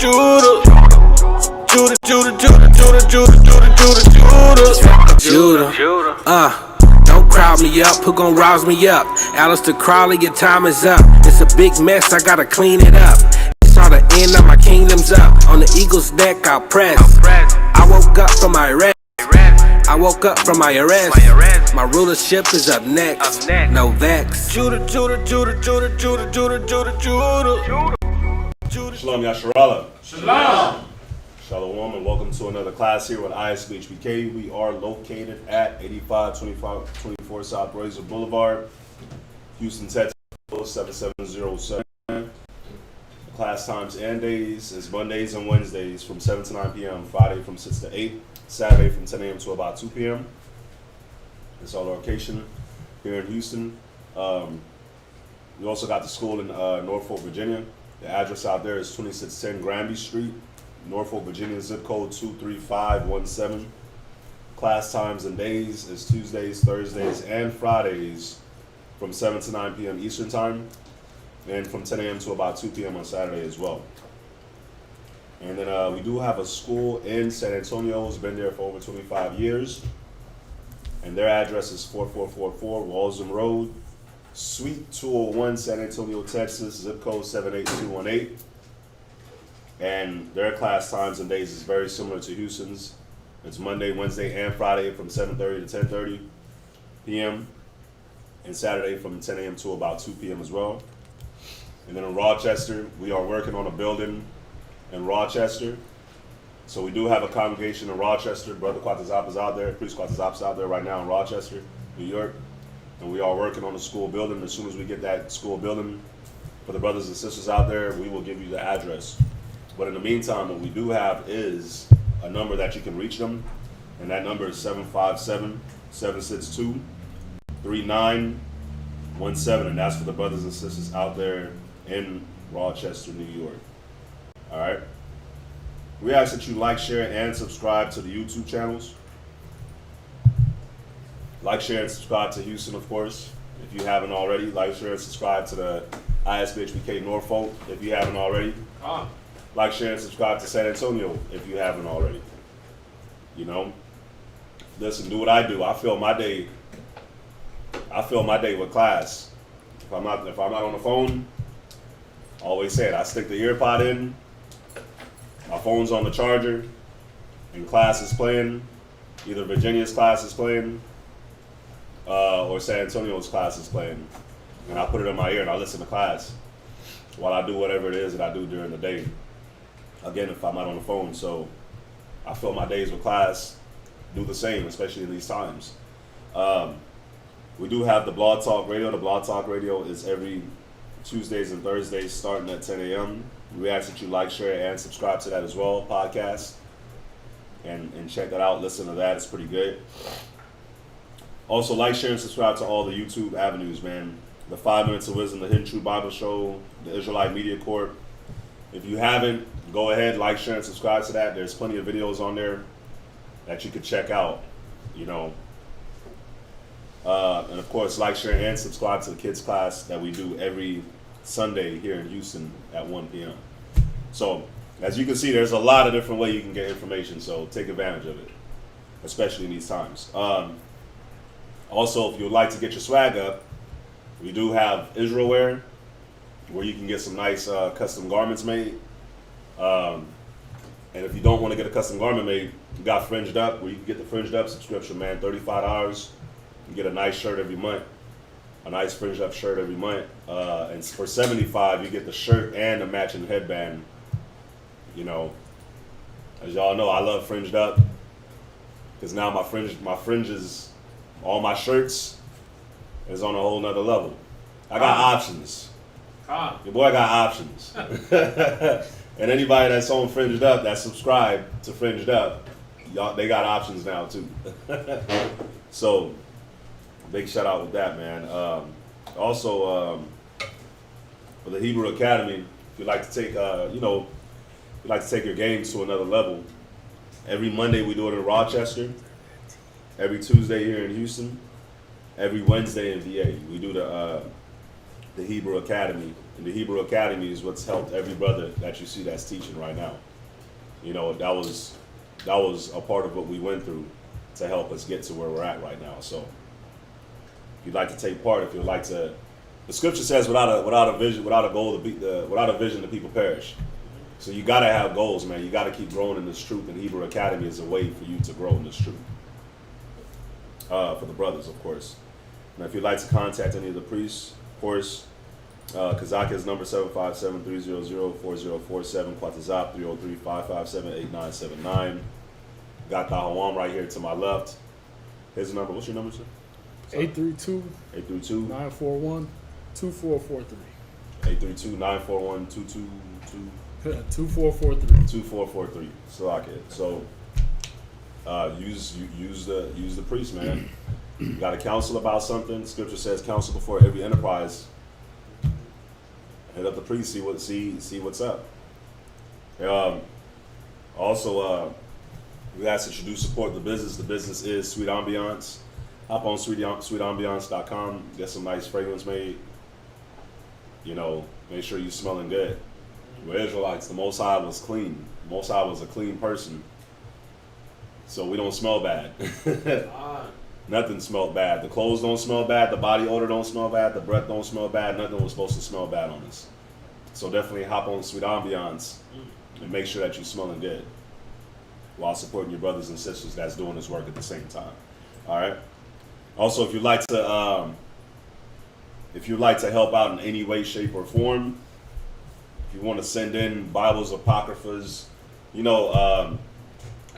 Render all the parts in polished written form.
Don't crowd me up, who gon' rouse me up? Alistair Crowley, your time is up. It's a big mess, I gotta clean it up. It's all the end of my kingdom's up. On the eagle's neck, I'll press. I woke up from my rest. My rulership is up next. No vex. Shalom Yasharallah. Shalom. Shalom and welcome to another class here with ISBHPK. We are located at 8524 South Razor Boulevard, Houston, Texas 7707. Class times and days is Mondays and Wednesdays from 7 to 9 p.m., Friday from 6 to 8, Saturday from 10 a.m. to about 2 p.m. It's our location here in Houston. We also got the school in Norfolk, Virginia. The address out there is 2610 Granby Street, Norfolk, Virginia, zip code 23517. Class times and days is Tuesdays, Thursdays, and Fridays from 7 to 9 p.m. Eastern Time, and from 10 a.m. to about 2 p.m. on Saturday as well. And then we do have a school in San Antonio. It's been there for over 25 years. And their address is 4444 Walsham Road, Suite 201, San Antonio, Texas, zip code 78218. And their class times and days is very similar to Houston's. It's Monday, Wednesday, and Friday from 7:30 to 10:30 p.m. and Saturday from 10 a.m. to about 2 p.m. as well. And then in Rochester, we are working on a building in Rochester. So we do have a congregation in Rochester. Brother Quatazap is out there, Priest Quatazap is out there right now in Rochester, New York. And we are working on the school building. As soon as we get that school building for the brothers and sisters out there, we will give you the address. But in the meantime, what we do have is a number that you can reach them, and that number is 757-762-3917, and that's for the brothers and sisters out there in Rochester, New York. All right? We ask that you like, share, and subscribe to the YouTube channels. Like, share, and subscribe to Houston, of course, if you haven't already. Like, share, and subscribe to the ISBHPK Norfolk, if you haven't already. Like, share, and subscribe to San Antonio, if you haven't already. You know, listen, do what I do. I fill my day with class. If I'm not on the phone, I always say it, I stick the ear pod in, my phone's on the charger, and class is playing. Either Virginia's class is playing, or San Antonio's class is playing. And I put it in my ear and I listen to class while I do whatever it is that I do during the day. Again, if I'm not on the phone, so I fill my days with class, do the same, especially in these times. We do have the Blog Talk Radio. The Blog Talk Radio is every Tuesdays and Thursdays starting at 10 a.m. We ask that you like, share, and subscribe to that as well, podcast. And check that out, listen to that, it's pretty good. Also, like, share, and subscribe to all the YouTube avenues, man. The 5 Minutes of Wisdom, the Hidden True Bible Show, the Israelite Media Corp. If you haven't, go ahead, like, share, and subscribe to that. There's plenty of videos on there that you could check out, you know. And of course, like, share, and subscribe to the kids class that we do every Sunday here in Houston at 1 p.m. So, as you can see, there's a lot of different ways you can get information, so take advantage of it, especially in these times. Also, if you would like to get your swag up, we do have Israel wear, where you can get some nice custom garments made. And if you don't want to get a custom garment made, you got Fringed Up, where you can get the Fringed Up subscription, man, $35. You get a nice shirt every month, a nice Fringed Up shirt every month. And for $75, you get the shirt and the matching headband. You know, as y'all know, I love Fringed Up, because now my fringes, all my shirts is on a whole nother level. I got options. Your boy got options. And anybody that's on Fringed Up, that's subscribed to Fringed Up, y'all, they got options now too. So, big shout out with that, man. Also, for the Hebrew Academy, if you'd like to take, if you'd like to take your game to another level, every Monday we do it in Rochester, every Tuesday here in Houston, every Wednesday in VA. We do the the Hebrew Academy. And the Hebrew Academy is what's helped every brother that you see that's teaching right now. You know, that was a part of what we went through to help us get to where we're at right now. So if you'd like to take part, if you'd like to, the scripture says without a vision, without a goal, without a vision, the people perish. So you got to have goals, man. You got to keep growing in this truth, and Hebrew Academy is a way for you to grow in this truth. For the brothers, of course. Now, if you'd like to contact any of the priests, of course, Kazaka's number 757-300-4047, Quatazap 303-557-8979. Got Dahawam right here to my left. His number, what's your number, sir? 832-941-2443. 832-941-2222. 2443. 2443. So use the priest, man. You got to counsel about something. Scripture says counsel before every enterprise. Hit up the priest, see what's up. Also, we ask that you do support the business. The business is Sweet Ambiance. Hop on sweetambiance.com. Get some nice fragrance made. You know, make sure you're smelling good. We're Israelites. The Most High was clean. The Most High was a clean person. So we don't smell bad. Nothing smelled bad. The clothes don't smell bad. The body odor don't smell bad. The breath don't smell bad. Nothing was supposed to smell bad on us. So definitely hop on Sweet Ambiance and make sure that you're smelling good while supporting your brothers and sisters that's doing this work at the same time. All right. Also, if you'd like to help out in any way, shape, or form, if you want to send in Bibles, Apocryphas,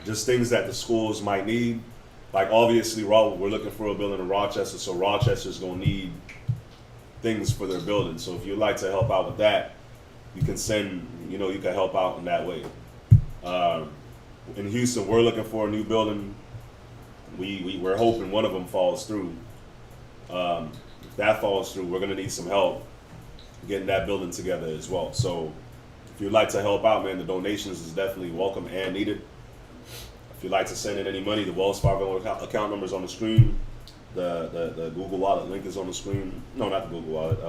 just things that the schools might need. Like, obviously, we're looking for a building in Rochester, so Rochester's going to need things for their building. So if you'd like to help out with that, you can you can help out in that way. In Houston, we're looking for a new building. We're hoping one of them falls through. If that falls through, we're going to need some help getting that building together as well. So if you'd like to help out, man, the donations is definitely welcome and needed. If you'd like to send in any money, the Wells Fargo account number is on the screen. The Google Wallet link is on the screen. No, not the Google Wallet.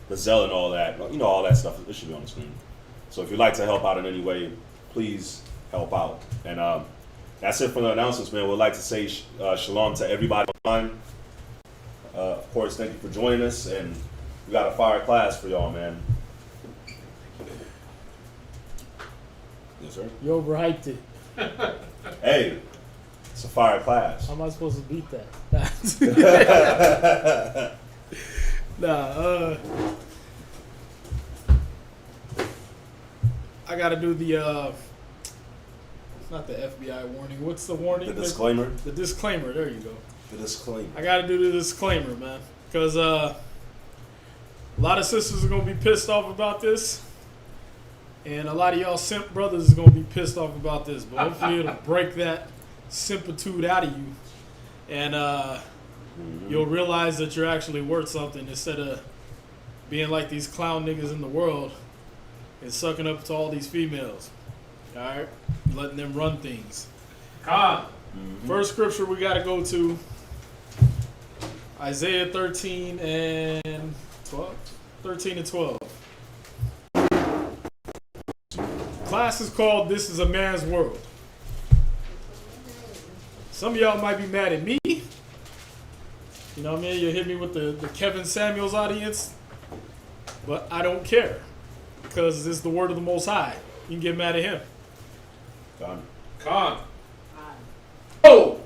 The Zelle and all that. All that stuff. It should be on the screen. So if you'd like to help out in any way, please help out. And that's it for the announcements, man. We'd like to say shalom to everybody online. Of course, thank you for joining us. And we got a fire class for y'all, man. Yes, sir. You overhyped it. Hey, it's a fire class. How am I supposed to beat that? I gotta do the it's not the FBI warning. What's the warning? The disclaimer. The disclaimer. There you go. The disclaimer. I gotta do the disclaimer, man, because a lot of sisters are gonna be pissed off about this, and a lot of y'all simp brothers is gonna be pissed off about this. But hopefully it'll break that simpitude out of you, and you'll realize that you're actually worth something instead of being like these clown niggas in the world and sucking up to all these females. All right, letting them run things. First scripture we got to go to Isaiah 13 and 12. 13 and 12. Class is called "This Is a Man's World." Some of y'all might be mad at me. You know what I mean? You hit me with the Kevin Samuels audience, but I don't care because it's the word of the Most High. You can get mad at him. Con. Oh,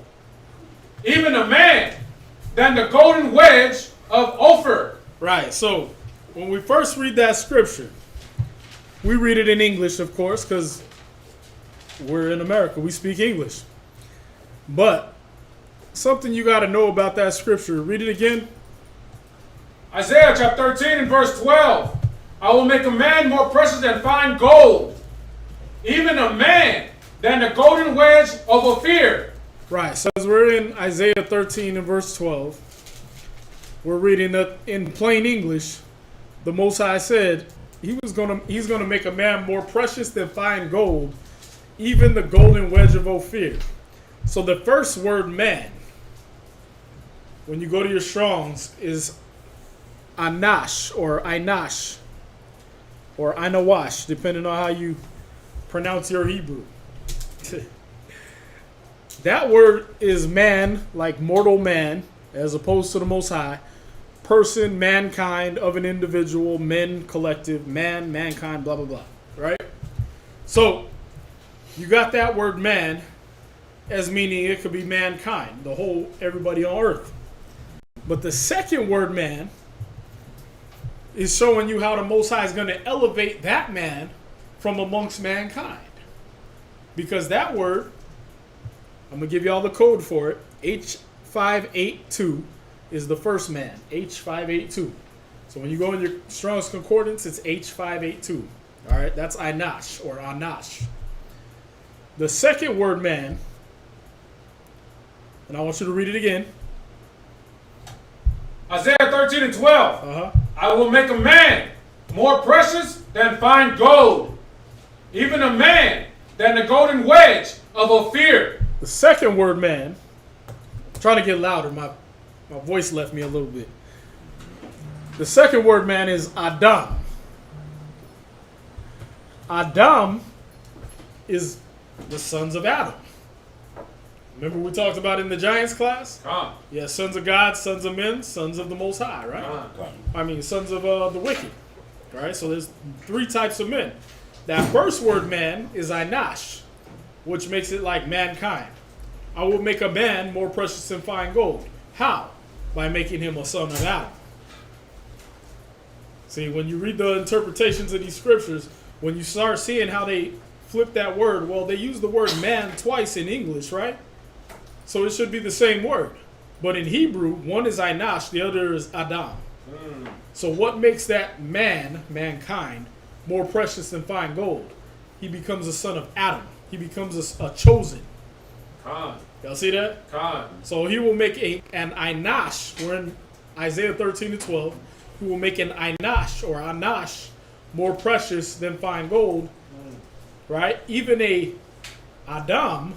even a man than the golden wedge of Ophir. Right. So when we first read that scripture, we read it in English, of course, because we're in America. We speak English. But something you got to know about that scripture. Read it again. Isaiah chapter 13 and verse 12. I will make a man more precious than fine gold, even a man than the golden wedge of Ophir. Right. So as we're in Isaiah 13 and verse 12, we're reading that in plain English. The Most High said he's gonna make a man more precious than fine gold, even the golden wedge of Ophir. So the first word "man," when you go to your Strong's, is anash or inash or inawash, depending on how you pronounce your Hebrew. That word is man, like mortal man, as opposed to the Most High. Person, mankind, of an individual, men, collective, man, mankind, blah, blah, blah. Right? So, you got that word man as meaning it could be mankind, the whole, everybody on earth. But the second word man is showing you how the Most High is going to elevate that man from amongst mankind. Because that word, I'm going to give you all the code for it. H582 is the first man. H582. So when you go in your Strong's Concordance, it's H582. All right, that's Inash or Anash. The second word man, and I want you to read it again. Isaiah 13 and 12. Uh-huh. I will make a man more precious than fine gold, even a man than the golden wedge of Ophir. The second word man, I'm trying to get louder, my voice left me a little bit. The second word man is Adam. Adam is the sons of Adam. Remember we talked about in the Giants class? Yeah, sons of God, sons of men, sons of the Most High, right? I mean, sons of the wicked, right? So there's three types of men. That first word man is Inash, which makes it like mankind. I will make a man more precious than fine gold. How? By making him a son of Adam. See, when you read the interpretations of these scriptures, when you start seeing how they flip that word, well, they use the word man twice in English, right? So it should be the same word. But in Hebrew, one is Inash, the other is Adam. So what makes that man, mankind, more precious than fine gold? He becomes a son of Adam. He becomes a chosen. Y'all see that? So he will make an Inash. We're in Isaiah 13 to 12. He will make an Inash or Anash more precious than fine gold. Right? Even a Adam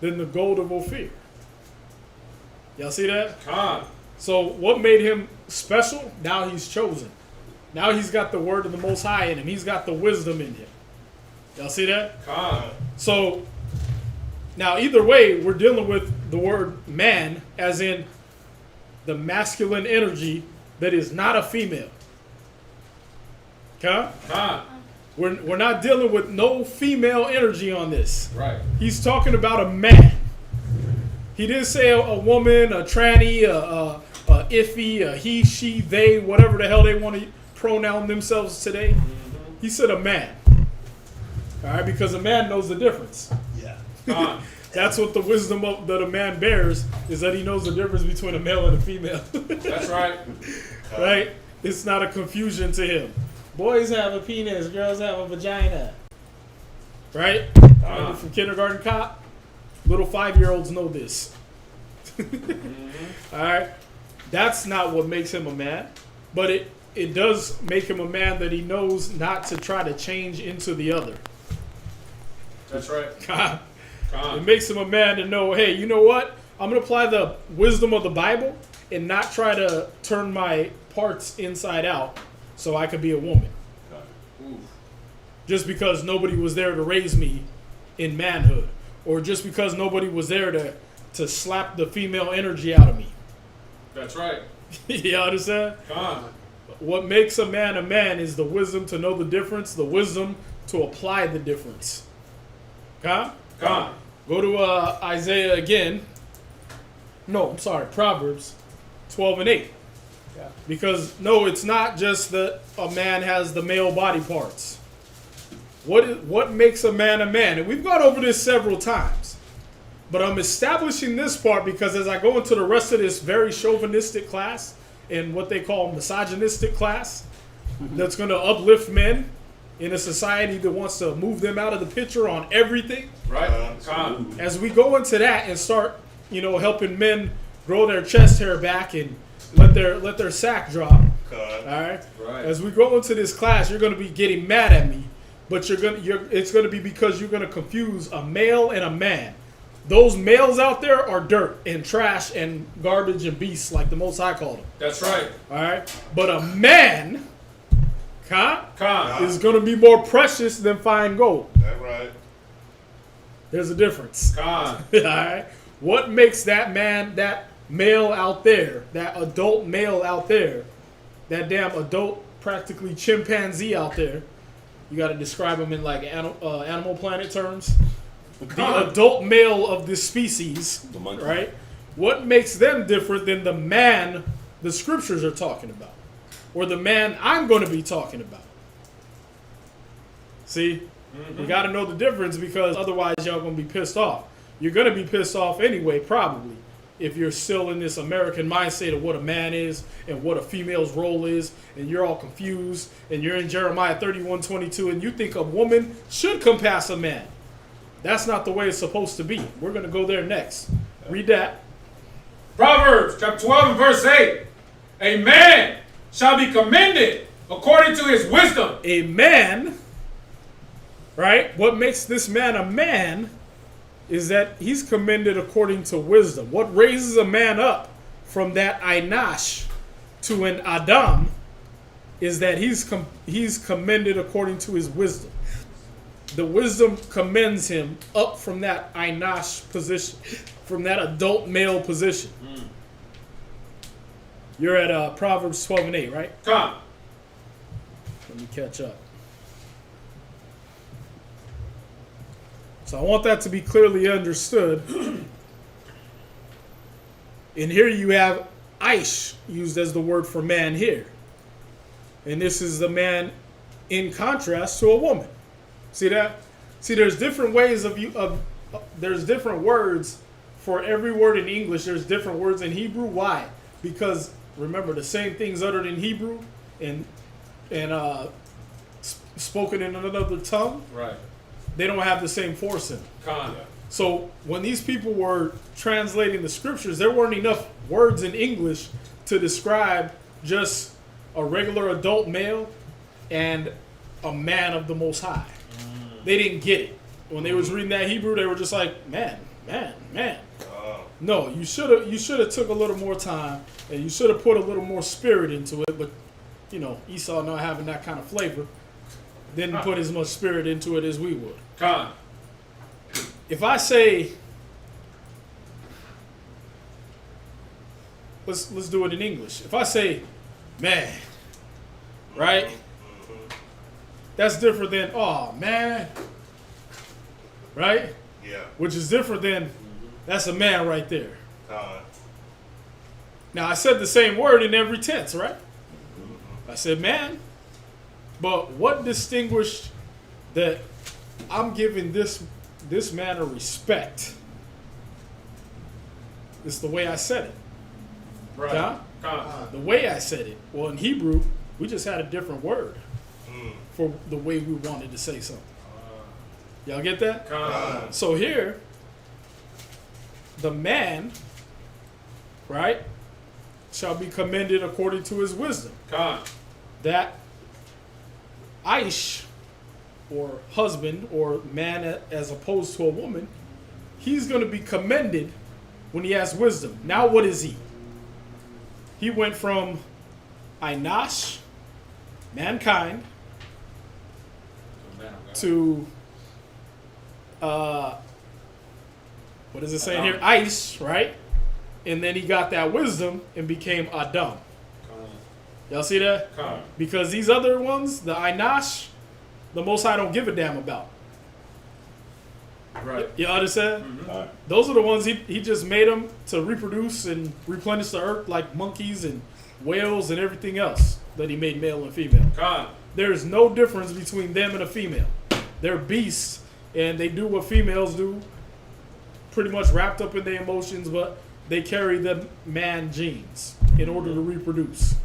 than the gold of Ophir. Y'all see that? So what made him special? Now he's chosen. Now he's got the word of the Most High in him. He's got the wisdom in him. Y'all see that? So now either way, we're dealing with the word man as in the masculine energy that is not a female. We're not dealing with no female energy on this. Right. He's talking about a man. He didn't say a woman, a tranny, a iffy, a he, she, they, whatever the hell they want to pronoun themselves today. He said a man. All right, because a man knows the difference. Yeah. That's what the wisdom that a man bears, is that he knows the difference between a male and a female. That's right. Right? It's not a confusion to him. Boys have a penis, girls have a vagina. Right? From kindergarten cop, little 5-year-olds know this. All right? That's not what makes him a man, but it does make him a man that he knows not to try to change into the other. That's right. It makes him a man to know, hey, you know what? I'm going to apply the wisdom of the Bible and not try to turn my parts inside out so I could be a woman. Just because nobody was there to raise me in manhood, or just because nobody was there to slap the female energy out of me. That's right. You understand? What makes a man is the wisdom to know the difference, the wisdom to apply the difference. Go to Isaiah again. No, I'm sorry, Proverbs 12 and 8. Yeah. Because, no, it's not just that a man has the male body parts. What makes a man? And we've gone over this several times. But I'm establishing this part because as I go into the rest of this very chauvinistic class and what they call misogynistic class, that's going to uplift men in a society that wants to move them out of the picture on everything. Right. As we go into that and start, helping men grow their chest hair back and let their sack drop. All right. As we go into this class, you're going to be getting mad at me, but it's going to be because you're going to confuse a male and a man. Those males out there are dirt and trash and garbage and beasts, like the Most High called them. That's right. All right? But a man, Con. is going to be more precious than fine gold. That's right. There's a difference. Con. All right? What makes that man, that male out there, that adult male out there, that damn adult, practically chimpanzee out there, you got to describe him in like Animal Planet terms. The adult male of this species, The monkey. right? What makes them different than the man the scriptures are talking about? Or the man I'm going to be talking about? See? You got to know the difference, because otherwise y'all going to be pissed off. You're going to be pissed off anyway, probably, if you're still in this American mindset of what a man is and what a female's role is, and you're all confused, and you're in Jeremiah 31:22, and you think a woman should compass a man. That's not the way it's supposed to be. We're going to go there next. Read that. Proverbs chapter 12 and verse 8. A man shall be commended according to his wisdom. A man, right? What makes this man a man is that he's commended according to wisdom. What raises a man up from that Einash to an Adam is that he's commended according to his wisdom. The wisdom commends him up from that Einash position, from that adult male position. You're at Proverbs 12 and 8, right? Con. Let me catch up. So I want that to be clearly understood. And here you have Aish used as the word for man here. And this is the man in contrast to a woman. See that? See, there's different ways there's different words for every word in English. There's different words in Hebrew. Why? Because remember, the same things uttered in Hebrew and spoken in another tongue, Right. they don't have the same force in them. Con. So when these people were translating the scriptures, there weren't enough words in English to describe just a regular adult male and a man of the Most High. They didn't get it. When they was reading that Hebrew, they were just like, man. No, you should have took a little more time, and you should have put a little more spirit into it. But you know, Esau not having that kind of flavor, didn't put as much spirit into it as we would. Con. If I say, let's do it in English. If I say, man, right? That's different than, oh, man, right? Yeah. Which is different than, that's a man right there. Con. Now, I said the same word in every tense, right? I said man. But what distinguished that I'm giving this man a respect? It's the way I said it. Right. Huh? Con. The way I said it. Well, in Hebrew, we just had a different word for the way we wanted to say something. Y'all get that? Con. So here, the man, right, shall be commended according to his wisdom. Con. That Aish, or husband, or man as opposed to a woman, he's going to be commended when he has wisdom. Now what is he? He went from Einash, mankind, to what is it saying here? Ice, right? And then he got that wisdom and became Adam. Y'all see that? Con. Because these other ones, the Einash, the Most High don't give a damn about. Right. You understand? All right. Those are the ones he just made them to reproduce and replenish the earth, like monkeys and whales and everything else that he made male and female. Con. There's no difference between them and a female. They're beasts, and they do what females do, pretty much wrapped up in their emotions, but they carry the man genes in order to reproduce.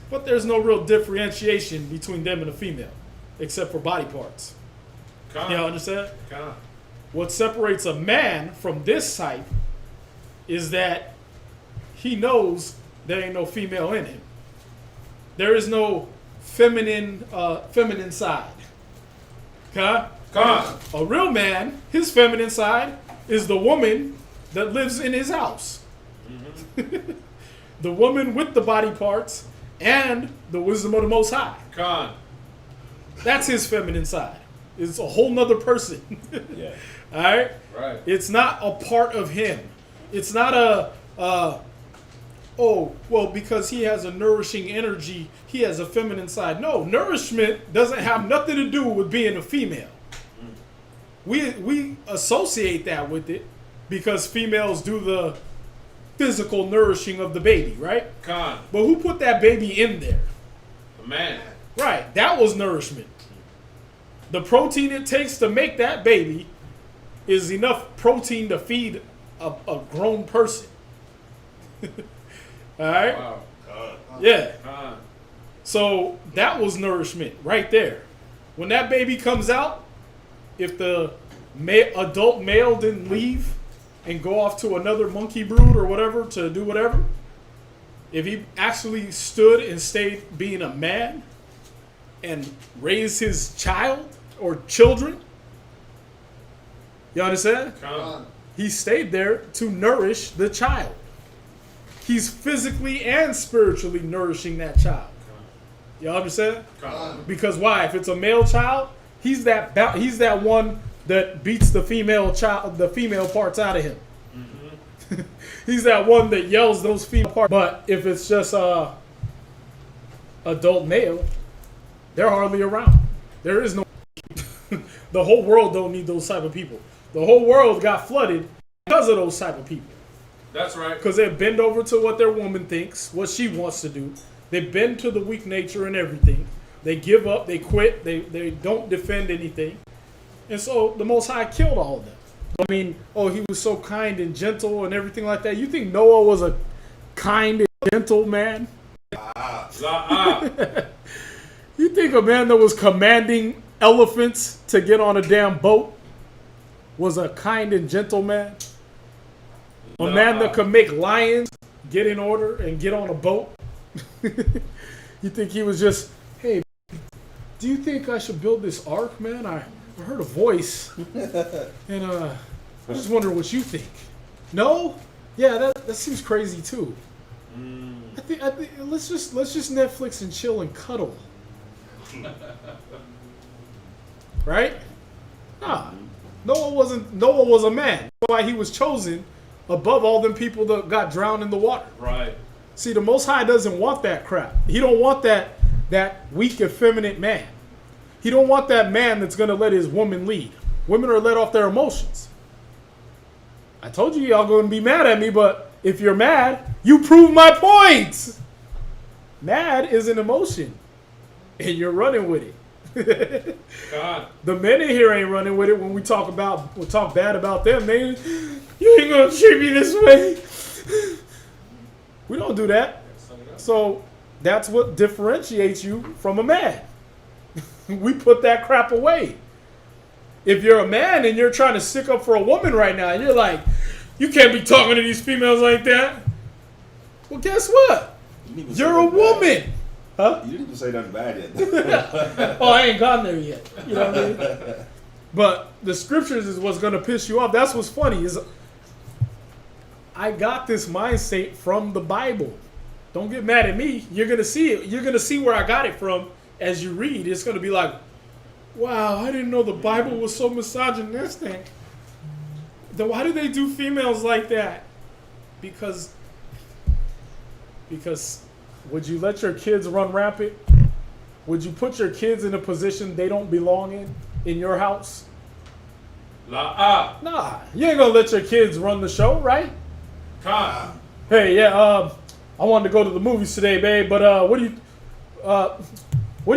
But there's no real differentiation between them and a female, except for body parts. Con. You understand? Con. What separates a man from this type is that he knows there ain't no female in him. There is no feminine side. Okay? Con. A real man, his feminine side is the woman that lives in his house. The woman with the body parts and the wisdom of the Most High. Con. That's his feminine side. It's a whole nother person. Yeah. All right? Right. It's not a part of him. It's not because he has a nourishing energy, he has a feminine side. No, nourishment doesn't have nothing to do with being a female. We associate that with it because females do the physical nourishing of the baby, right? Con. But who put that baby in there? The man. Right, that was nourishment. The protein it takes to make that baby is enough protein to feed a grown person. All right? Wow. Yeah. Con. So that was nourishment right there. When that baby comes out, if the adult male didn't leave and go off to another monkey brood or whatever to do whatever, if he actually stood and stayed being a man and raised his child or children, you understand? Con. He stayed there to nourish the child. He's physically and spiritually nourishing that child. You understand? Con. Because why? If it's a male child, he's that one that beats the female child, the female parts out of him. Mm-hmm. He's that one that yells those female parts. But if it's just adult male, they're hardly around. There is no. The whole world don't need those type of people. The whole world got flooded because of those type of people. That's right. Because they bend over to what their woman thinks, what she wants to do. They bend to the weak nature and everything. They give up. They quit. They don't defend anything. And so the Most High killed all of them. I mean, he was so kind and gentle and everything like that. You think Noah was a kind and gentle man? You think a man that was commanding elephants to get on a damn boat was a kind and gentle man? A man that could make lions get in order and get on a boat? You think he was just, hey, do you think I should build this ark, man? I heard a voice, and I just wonder what you think. No? Yeah, that seems crazy too. I think let's just Netflix and chill and cuddle. Right? Nah. Noah was a man. That's why he was chosen above all them people that got drowned in the water. Right. See, the Most High doesn't want that crap. He don't want that weak, effeminate man. He don't want that man that's going to let his woman lead. Women are let off their emotions. I told you y'all going to be mad at me, but if you're mad, you prove my points. Mad is an emotion, and you're running with it. God. The men in here ain't running with it when we talk bad about them. You ain't gonna treat me this way. We don't do that. So that's what differentiates you from a man. We put that crap away. If you're a man and you're trying to stick up for a woman right now, and you're like, you can't be talking to these females like that. Well, guess what? You're a woman. Huh? You didn't even say nothing bad yet. Oh, I ain't gone there yet. You know what I mean? But the scriptures is what's going to piss you off. That's what's funny is I got this mindset from the Bible. Don't get mad at me. You're going to see it. You're going to see where I got it from as you read. It's going to be like, wow, I didn't know the Bible was so misogynistic. Then why do they do females like that? Because would you let your kids run rampant? Would you put your kids in a position they don't belong in your house? Nah, you ain't gonna let your kids run the show, right? Hey, yeah, I wanted to go to the movies today, babe, but what do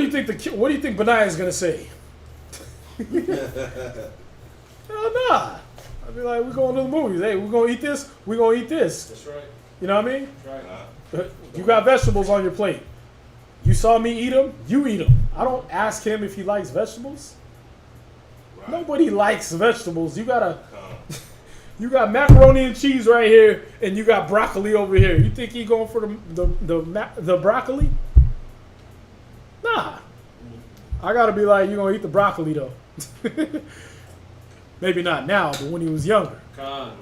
you think Benaiah's gonna say? Hell nah. I'd be like, we're going to the movies. Hey, we're gonna eat this. We're gonna eat this. That's right. You know what I mean? That's right. You got vegetables on your plate. You saw me eat them, you eat them. I don't ask him if he likes vegetables. Right. Nobody likes vegetables. You got macaroni and cheese right here, and you got broccoli over here. You think he going for the broccoli? Nah. I gotta be like, you gonna eat the broccoli though. Maybe not now, but when he was younger. Con.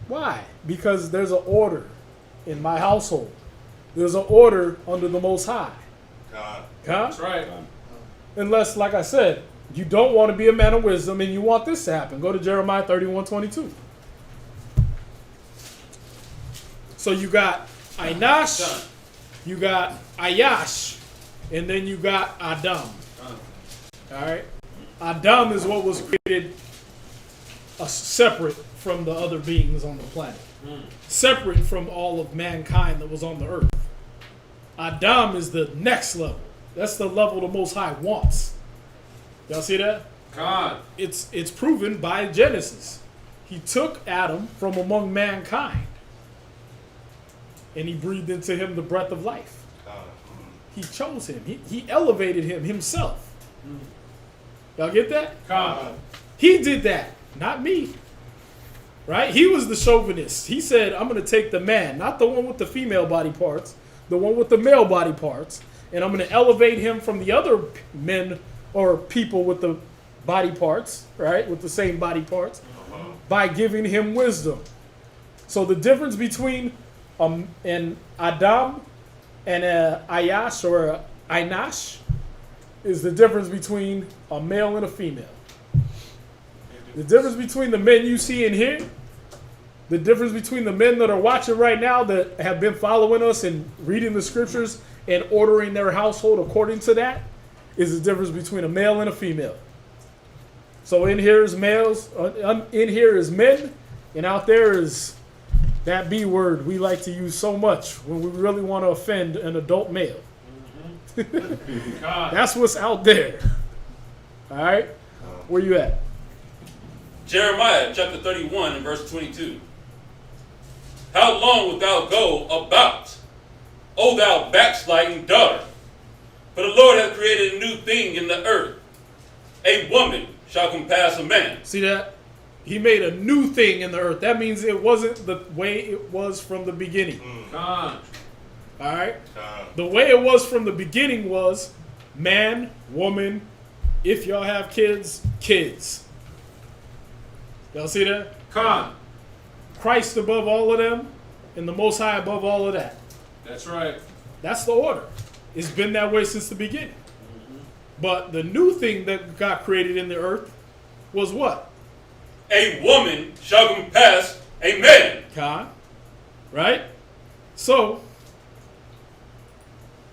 Why? Because there's an order in my household. There's an order under the Most High. God. Huh? That's right. Unless, like I said, you don't want to be a man of wisdom and you want this to happen. Go to Jeremiah 31:22. So you got Einash, you got Ayash, and then you got Adam. All right? Adam is what was created separate from the other beings on the planet. Separate from all of mankind that was on the earth. Adam is the next level. That's the level the Most High wants. Y'all see that? Con. It's proven by Genesis. He took Adam from among mankind and he breathed into him the breath of life. He chose him. He elevated him himself. Y'all get that? Con. He did that, not me. Right? He was the chauvinist. He said, I'm going to take the man, not the one with the female body parts, the one with the male body parts, and I'm going to elevate him from the other men or people with the body parts, right? With the same body parts, by giving him wisdom. So the difference between an Adam and a Ayash or a Einash is the difference between a male and a female. The difference between the men you see in here, the difference between the men that are watching right now that have been following us and reading the scriptures and ordering their household according to that, is the difference between a male and a female. So in here is males, in here is men, and out there is that B word we like to use so much when we really want to offend an adult male. That's what's out there. All right? Where you at? Jeremiah chapter 31 and verse 22. How long wilt thou go about, O thou backsliding daughter? For the Lord hath created a new thing in the earth. A woman shall compass a man. See that? He made a new thing in the earth. That means it wasn't the way it was from the beginning. Con. All right? The way it was from the beginning was man, woman, if y'all have kids, kids. Y'all see that? Con. Christ above all of them and the Most High above all of that. That's right. That's the order. It's been that way since the beginning. But the new thing that got created in the earth was what? A woman shall compass a man. Khan. Right? So,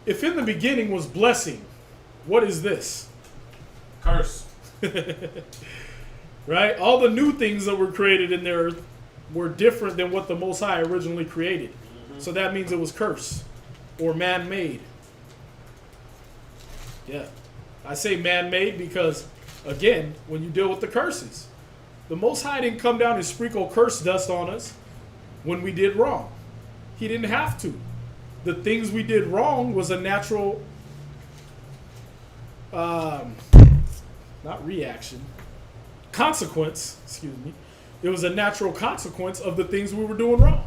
if in the beginning was blessing, what is this? Curse. Right? All the new things that were created in the earth were different than what the Most High originally created. So that means it was cursed or man-made. Yeah. I say man-made because, again, when you deal with the curses, the Most High didn't come down and sprinkle curse dust on us when we did wrong. He didn't have to. The things we did wrong was a natural, not reaction, consequence, excuse me. It was a natural consequence of the things we were doing wrong.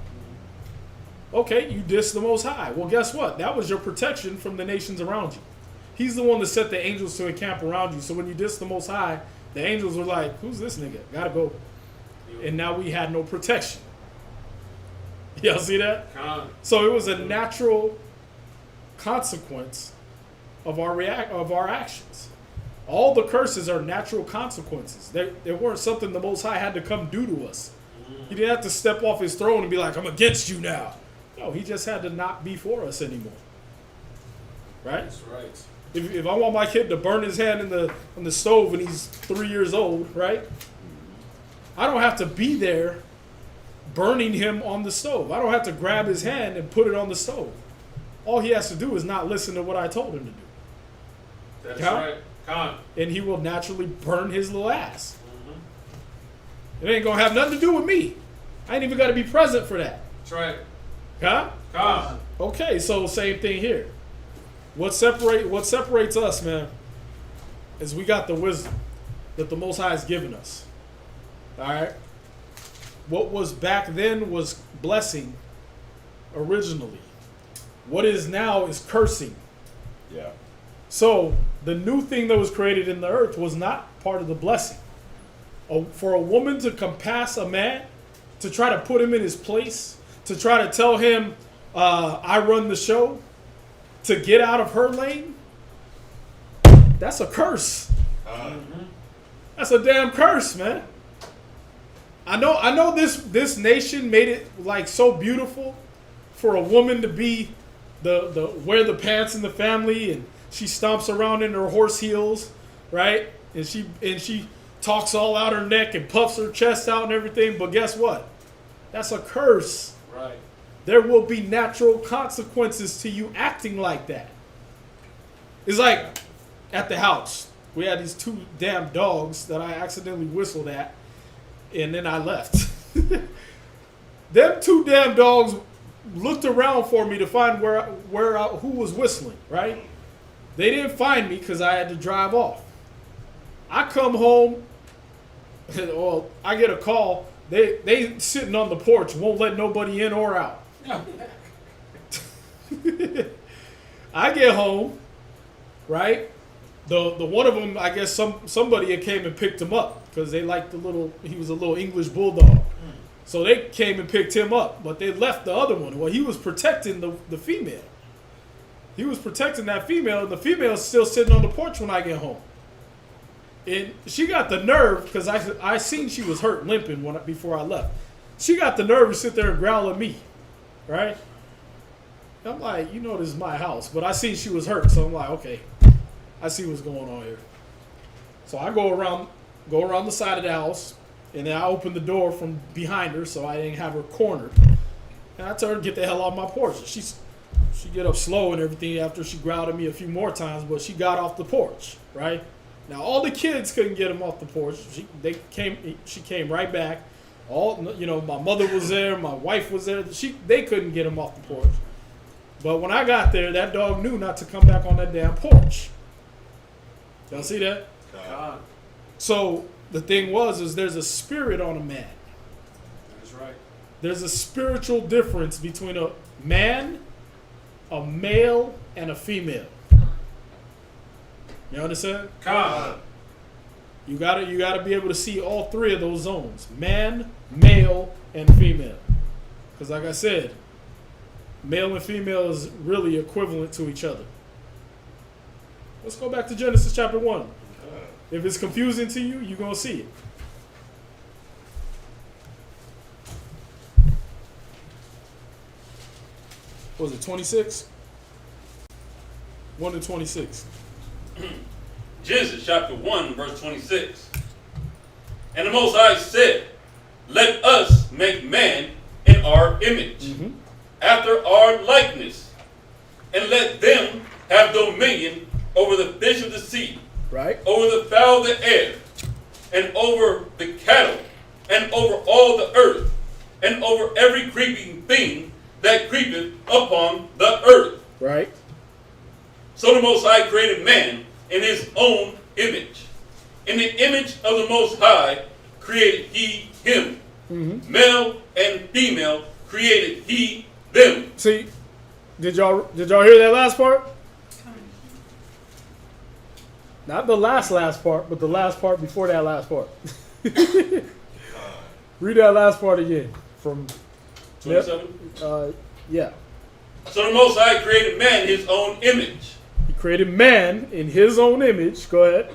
Okay, you dissed the Most High. Well, guess what? That was your protection from the nations around you. He's the one that set the angels to encamp around you. So when you dissed the Most High, the angels were like, who's this nigga? Gotta go. And now we had no protection. Y'all see that? So it was a natural consequence of our actions. All the curses are natural consequences. They weren't something the Most High had to come do to us. He didn't have to step off his throne and be like, I'm against you now. No, he just had to not be for us anymore. Right? That's right. If I want my kid to burn his hand in the stove when he's 3 years old, right? I don't have to be there burning him on the stove. I don't have to grab his hand and put it on the stove. All he has to do is not listen to what I told him to do. That's right. Con. And he will naturally burn his little ass. It ain't going to have nothing to do with me. I ain't even got to be present for that. That's right. Huh? Con. Okay, so same thing here. What separates us, man, is we got the wisdom that the Most High has given us. All right? What was back then was blessing originally. What is now is cursing. Yeah. So the new thing that was created in the earth was not part of the blessing. For a woman to compass a man, to try to put him in his place, to try to tell him, I run the show, to get out of her lane, that's a curse. That's a damn curse, man. I know this nation made it like so beautiful for a woman to be the wear the pants in the family, and she stomps around in her horse heels, right? And she talks all out her neck and puffs her chest out and everything. But guess what? That's a curse. Right. There will be natural consequences to you acting like that. It's like at the house, we had these 2 damn dogs that I accidentally whistled at, and then I left. Them 2 damn dogs looked around for me to find who was whistling, right? They didn't find me because I had to drive off. I come home, well, I get a call. They sitting on the porch, won't let nobody in or out. I get home, right? The one of them, I guess somebody had came and picked him up because they liked he was a little English bulldog. So they came and picked him up, but they left the other one. Well, he was protecting the female. He was protecting that female, and the female's still sitting on the porch when I get home. And she got the nerve, because I seen she was hurt, limping before I left. She got the nerve to sit there and growl at me, right? I'm like, this is my house. But I seen she was hurt, so I'm like, okay, I see what's going on here. So I go around the side of the house, and then I open the door from behind her so I didn't have her cornered. And I tell her to get the hell off my porch. She get up slow and everything after she growled at me a few more times, but she got off the porch, right? Now all the kids couldn't get him off the porch. She came right back. My mother was there, my wife was there. They couldn't get him off the porch. But when I got there, that dog knew not to come back on that damn porch. Y'all see that? So the thing is there's a spirit on a man. That's right. There's a spiritual difference between a man, a male, and a female. You understand? You gotta be able to see all 3 of those zones: man, male, and female. Because like I said, male and female is really equivalent to each other. Let's go back to Genesis chapter 1. If it's confusing to you, you're gonna see it. What was it, 26? 1 to 26. Genesis chapter 1, verse 26. And the Most High said, let us make man in our image, after our likeness, and let them have dominion over the fish of the sea, Right. over the fowl of the air, and over the cattle, and over all the earth, and over every creeping thing that creepeth upon the earth. Right. So the Most High created man in his own image. In the image of the Most High created he him. Male and female created he them. See, did y'all hear that last part? Not the last part, but the last part before that last part. Read that last part again. From 27. Yeah. So the Most High created man in his own image. He created man in his own image. Go ahead.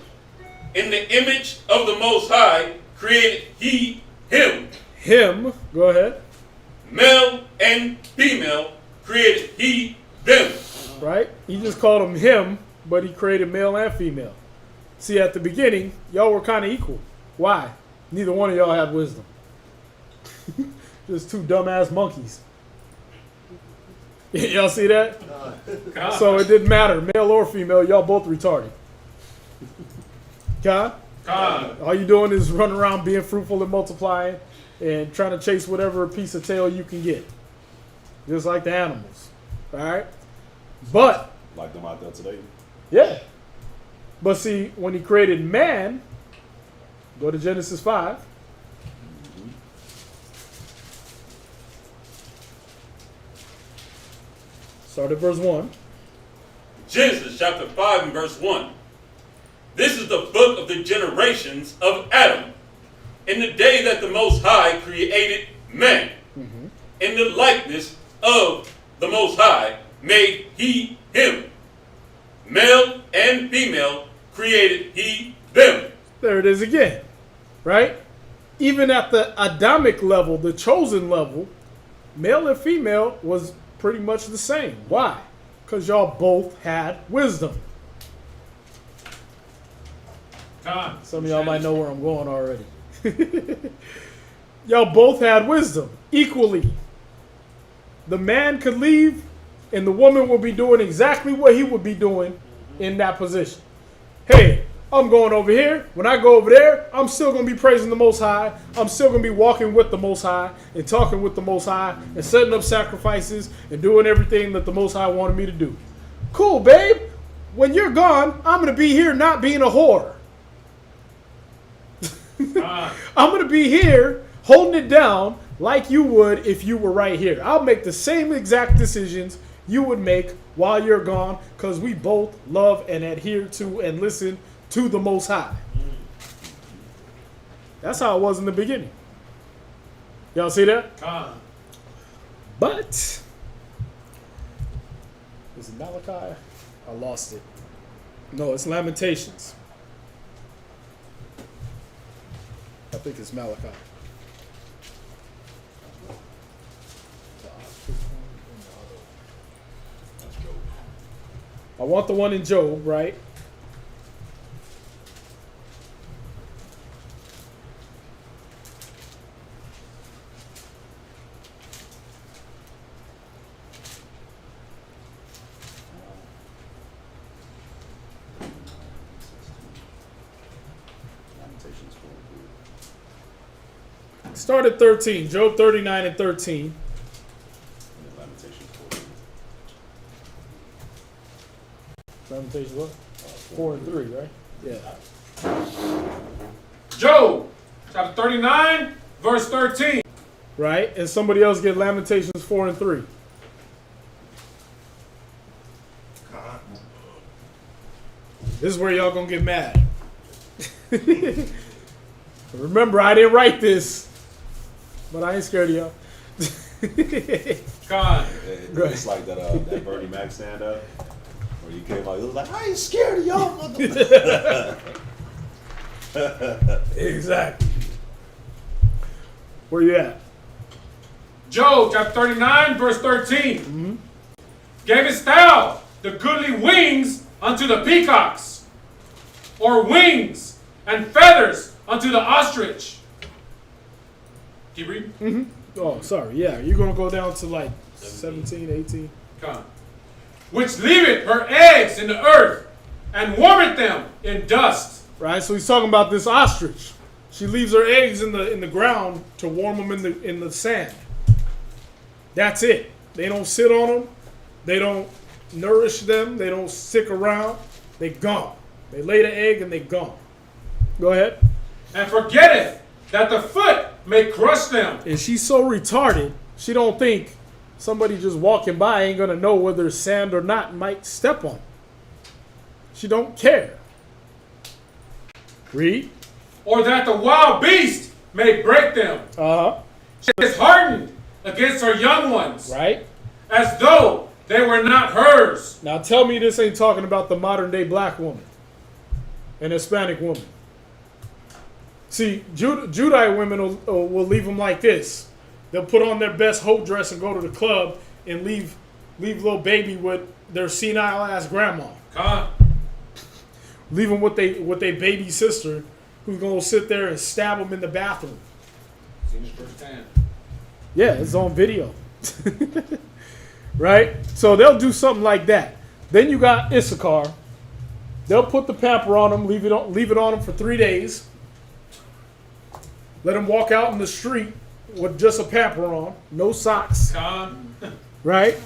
In the image of the Most High created he him. Him. Go ahead. Male and female created he them. Right? He just called him him, but he created male and female. See, at the beginning, y'all were kind of equal. Why? Neither one of y'all had wisdom. Just 2 dumbass monkeys. Y'all see that? So it didn't matter, male or female, y'all both retarded. All you doing is running around being fruitful and multiplying and trying to chase whatever piece of tail you can get. Just like the animals. Alright? But, Like them out there today. yeah. But see, when he created man, go to Genesis 5. Start at verse 1. Genesis chapter 5 and verse 1. This is the book of the generations of Adam. In the day that the Most High created man, in the likeness of the Most High made he him. Male and female created he them. There it is again, right? Even at the Adamic level, the chosen level, male and female was pretty much the same. Why? Because y'all both had wisdom. Some of y'all might know where I'm going already. Y'all both had wisdom equally. The man could leave, and the woman would be doing exactly what he would be doing in that position. Hey, I'm going over here. When I go over there, I'm still going to be praising the Most High. I'm still going to be walking with the Most High and talking with the Most High and setting up sacrifices and doing everything that the Most High wanted me to do. Cool, babe. When you're gone, I'm going to be here not being a whore. I'm going to be here holding it down like you would if you were right here. I'll make the same exact decisions you would make while you're gone because we both love and adhere to and listen to the Most High. That's how it was in the beginning. Y'all see that? But, is it Malachi? I lost it. No, it's Lamentations. I think it's Malachi. I want the one in Job, right? Start at 13. Job 39 and 13. Lamentations what? 4 and 3, right? Yeah. Job, chapter 39, verse 13. Right? And somebody else get Lamentations 4 and 3. This is where y'all gonna get mad. Remember, I didn't write this, but I ain't scared of y'all. God. It's like that Bernie Mac stand up where you came out, he was like, I ain't scared of y'all, motherfucker. Exactly. Where you at? Job, chapter 39, verse 13. Gavest thou the goodly wings unto the peacocks, or wings and feathers unto the ostrich? Keep reading. Oh, sorry. Yeah, you're going to go down to like 17, 18. Come. Which leaveth her eggs in the earth, and warmeth them in dust. Right? So he's talking about this ostrich. She leaves her eggs in the ground to warm them in the sand. That's it. They don't sit on them. They don't nourish them. They don't stick around. They gone. They lay the egg and they gone. Go ahead. And forgetteth that the foot may crush them. And she's so retarded, she don't think somebody just walking by ain't gonna know whether it's sand or not and might step on it. She don't care. Read. Or that the wild beast may break them. She is hardened against her young ones, Right? as though they were not hers. Now tell me this ain't talking about the modern day black woman and Hispanic woman. See, Judite women will leave them like this. They'll put on their best hoe dress and go to the club and leave little baby with their senile ass grandma. Leave them with they baby sister who's gonna sit there and stab them in the bathroom. Seen this firsthand. Yeah, it's on video. Right? So they'll do something like that. Then you got Issachar. They'll put the pamper on them, leave it on them for 3 days. Let them walk out in the street with just a pamper on, no socks. Right?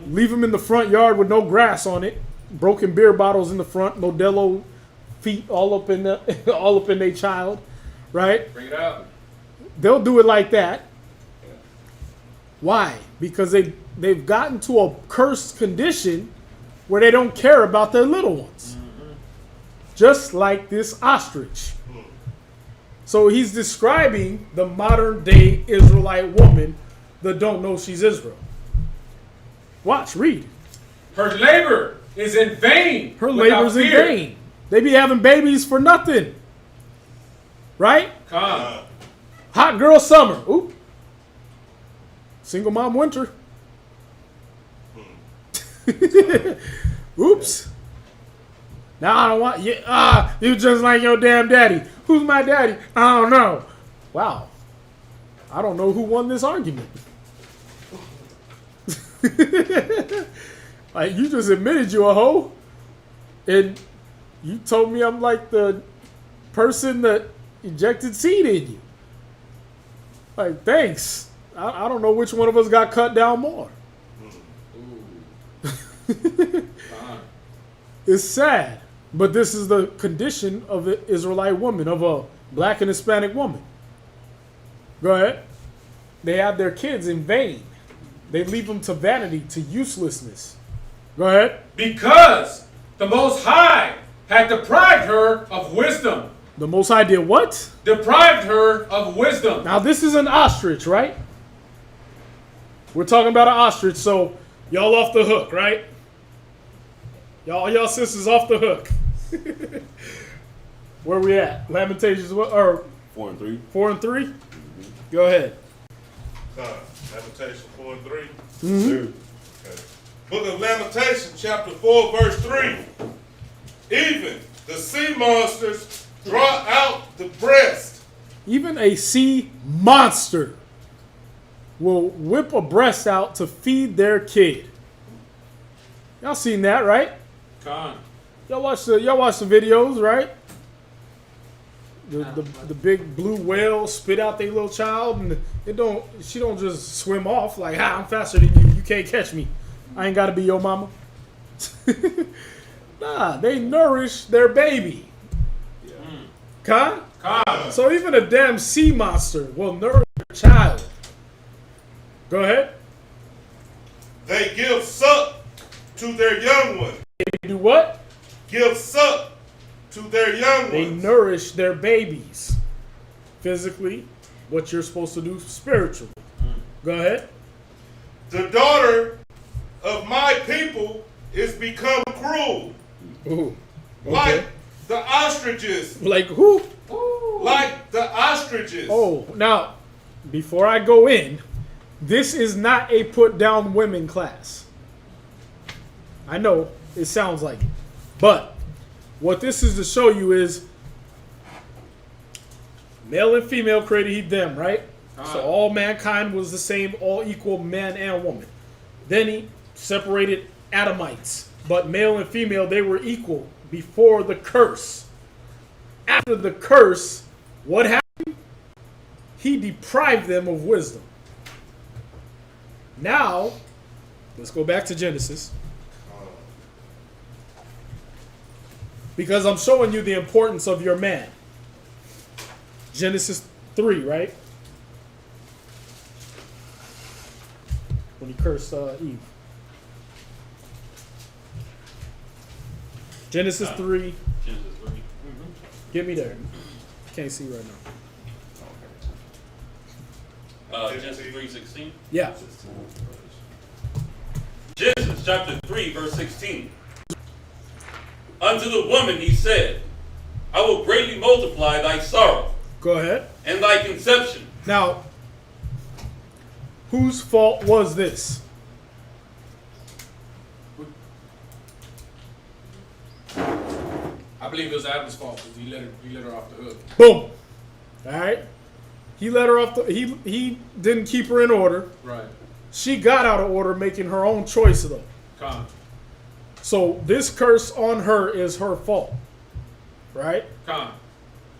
Leave them in the front yard with no grass on it. Broken beer bottles in the front, Modelo feet all up in their child. Right? Bring it out. They'll do it like that. Why? Because they've gotten to a cursed condition where they don't care about their little ones. Just like this ostrich. So he's describing the modern day Israelite woman that don't know she's Israel. Watch, read. Her labor is in vain. Her without labor's in fear. vain. They be having babies for nothing. Right? Con. Hot girl summer. Oop. Single mom winter. Oops. Now I don't want you. You just like your damn daddy. Who's my daddy? I don't know. Wow. I don't know who won this argument. Like, you just admitted you a hoe, and you told me I'm like the person that injected seed in you. Like, thanks. I don't know which one of us got cut down more. It's sad, but this is the condition of an Israelite woman, of a black and Hispanic woman. Go ahead. They have their kids in vain. They leave them to vanity, to uselessness. Go ahead. Because the Most High had deprived her of wisdom. The Most High did what? Deprived her of wisdom. Now, this is an ostrich, right? We're talking about an ostrich, so y'all off the hook, right? Y'all sisters off the hook. Where we at? Lamentations, or 4 and 3. 4 and 3? Go ahead. Lamentation 4 and 3. Two. Okay. Book of Lamentation, chapter 4, verse 3. Even the sea monsters draw out the breast. Even a sea monster will whip a breast out to feed their kid. Y'all seen that, right? Con. Y'all watch the videos, right? The big blue whale spit out their little child, and she don't just swim off like, "Ha, I'm faster than you. You can't catch me. I ain't got to be your mama." Nah, they nourish their baby. Yeah. Con? Con. So even a damn sea monster will nourish their child. Go ahead. They give suck to their young ones. They do what? Give suck to their young They ones. nourish their babies. Physically, what you're supposed to do spiritually. Go ahead. The daughter of my people is become cruel. Ooh. Like the ostriches. Like who? Like the ostriches. Oh, now, before I go in, this is not a put down women class. I know it sounds like it. But what this is to show you is male and female created he them, right? So all mankind was the same, all equal, man and woman. Then he separated Adamites. But male and female, they were equal before the curse. After the curse, what happened? He deprived them of wisdom. Now, let's go back to Genesis. Because I'm showing you the importance of your man. Genesis 3, right? When he cursed Eve. Genesis 3. Genesis 3. Get me there. Can't see right now. Genesis 3:16. Yeah. Genesis chapter 3, verse 16. Unto the woman he said, I will greatly multiply thy sorrow Go ahead. and thy conception. Now, whose fault was this? I believe it was Adam's fault because he let her off the hook. Boom. All right. He let her off the. He didn't keep her in order. Right. She got out of order, making her own choice though. Con. So this curse on her is her fault, right? Con.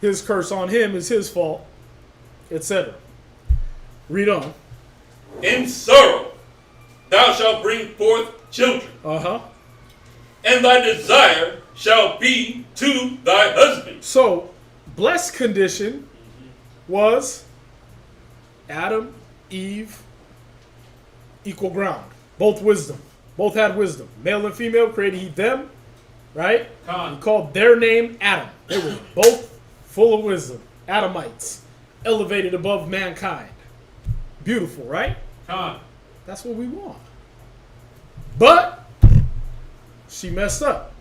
His curse on him is his fault, etc. Read on. In sorrow thou shalt bring forth children, and thy desire shall be to thy husband. So, blessed condition was Adam, Eve, equal ground. Both wisdom. Both had wisdom. Male and female created he them, right? Con. He called their name Adam. They were both full of wisdom. Adamites, elevated above mankind. Beautiful, right? Con. That's what we want. But she messed up.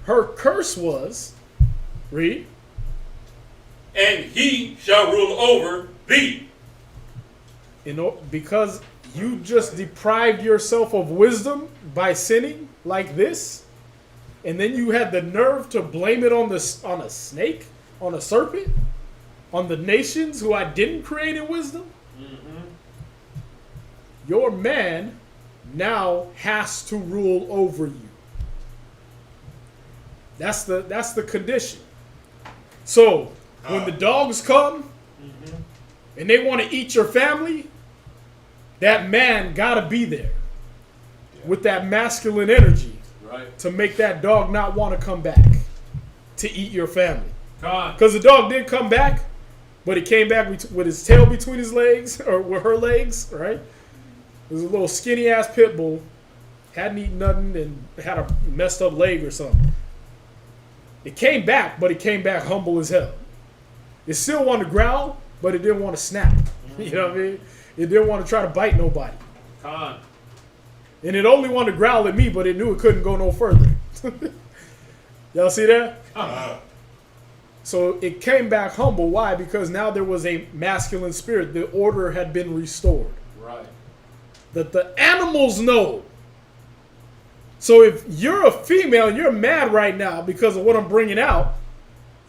Her curse was, read. And he shall rule over thee. Because you just deprived yourself of wisdom by sinning like this, and then you had the nerve to blame it on a snake, on a serpent, on the nations who I didn't create in wisdom. Your man now has to rule over you. That's the condition. So when the dogs come and they want to eat your family, that man gotta be there with that masculine energy to make that dog not want to come back to eat your family. Because the dog did come back, but he came back with his tail between his legs, or with her legs, right? It was a little skinny ass pit bull, hadn't eaten nothing and had a messed up leg or something. It came back, but it came back humble as hell. It still wanted to growl, but it didn't want to snap. You know what I mean? It didn't want to try to bite nobody. And it only wanted to growl at me, but it knew it couldn't go no further. Y'all see that? So it came back humble. Why? Because now there was a masculine spirit. The order had been restored. Right. That the animals know. So if you're a female and you're mad right now because of what I'm bringing out,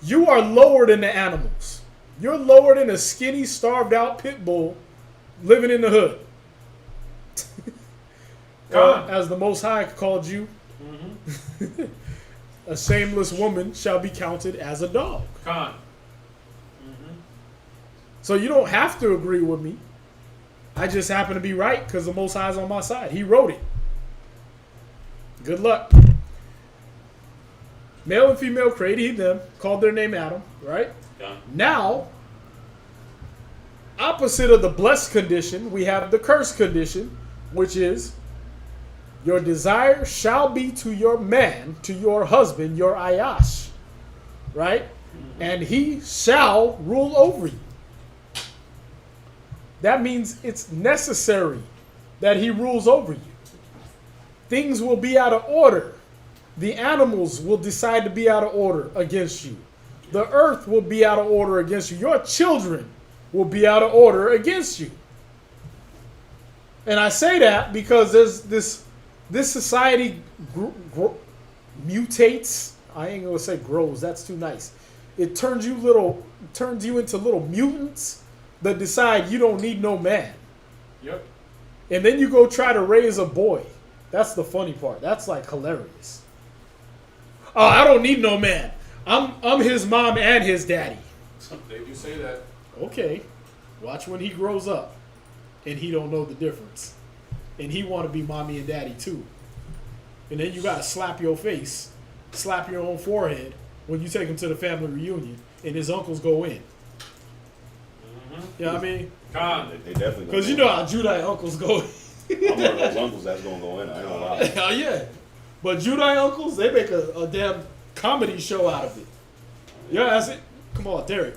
you are lower than the animals. You're lower than a skinny, starved out pit bull living in the hood. As the Most High called you, a shameless woman shall be counted as a dog. So you don't have to agree with me. I just happen to be right because the Most High is on my side. He wrote it. Good luck. Male and female created he them, called their name Adam, right? Now, opposite of the blessed condition, we have the cursed condition, which is your desire shall be to your man, to your husband, your ayash, right? And he shall rule over you. That means it's necessary that he rules over you. Things will be out of order. The animals will decide to be out of order against you. The earth will be out of order against you. Your children will be out of order against you. And I say that because there's this society mutates. I ain't gonna say grows. That's too nice. It turns you into little mutants that decide you don't need no man. Yep. And then you go try to raise a boy. That's the funny part. That's like hilarious. Oh, I don't need no man. I'm his mom and his daddy. They do say that. Okay. Watch when he grows up and he don't know the difference. And he want to be mommy and daddy too. And then you got to slap your face, slap your own forehead when you take him to the family reunion and his uncles go in. You know what I mean? They definitely. Because you know how Judite uncles go in. I'm one of those uncles that's gonna go in. I ain't gonna lie. Hell yeah. But Judite uncles, they make a damn comedy show out of it. Yeah, that's it. Come on, Derek.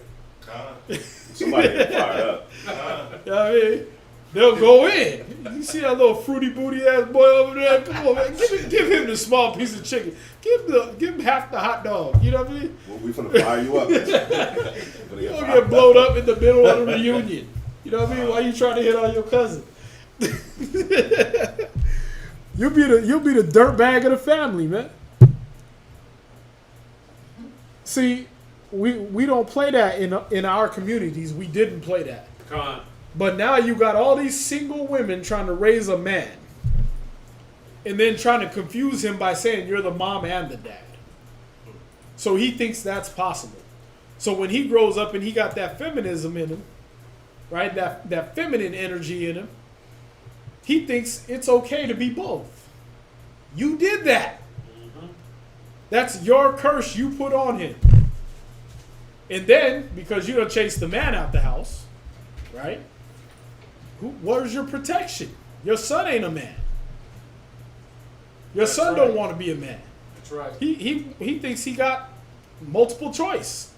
Somebody get fired up. You know what I mean? They'll go in. You see that little fruity booty ass boy over there? Come on, man. Give him the small piece of chicken. Give him half the hot dog. You know what I mean? Well, we finna fire you up. You're gonna get blown up in the middle of the reunion. You know what I mean? Why you trying to hit on your cousin? You'll be the dirtbag of the family, man. See, we don't play that in our communities. We didn't play that. But now you got all these single women trying to raise a man, and then trying to confuse him by saying you're the mom and the dad. So he thinks that's possible. So when he grows up and he got that feminism in him, right? That feminine energy in him, he thinks it's okay to be both. You did that. That's your curse you put on him. And then, because you done chased the man out the house, right? Where's your protection? Your son ain't a man. Your son don't want to be a man. That's right. He thinks he got multiple choice.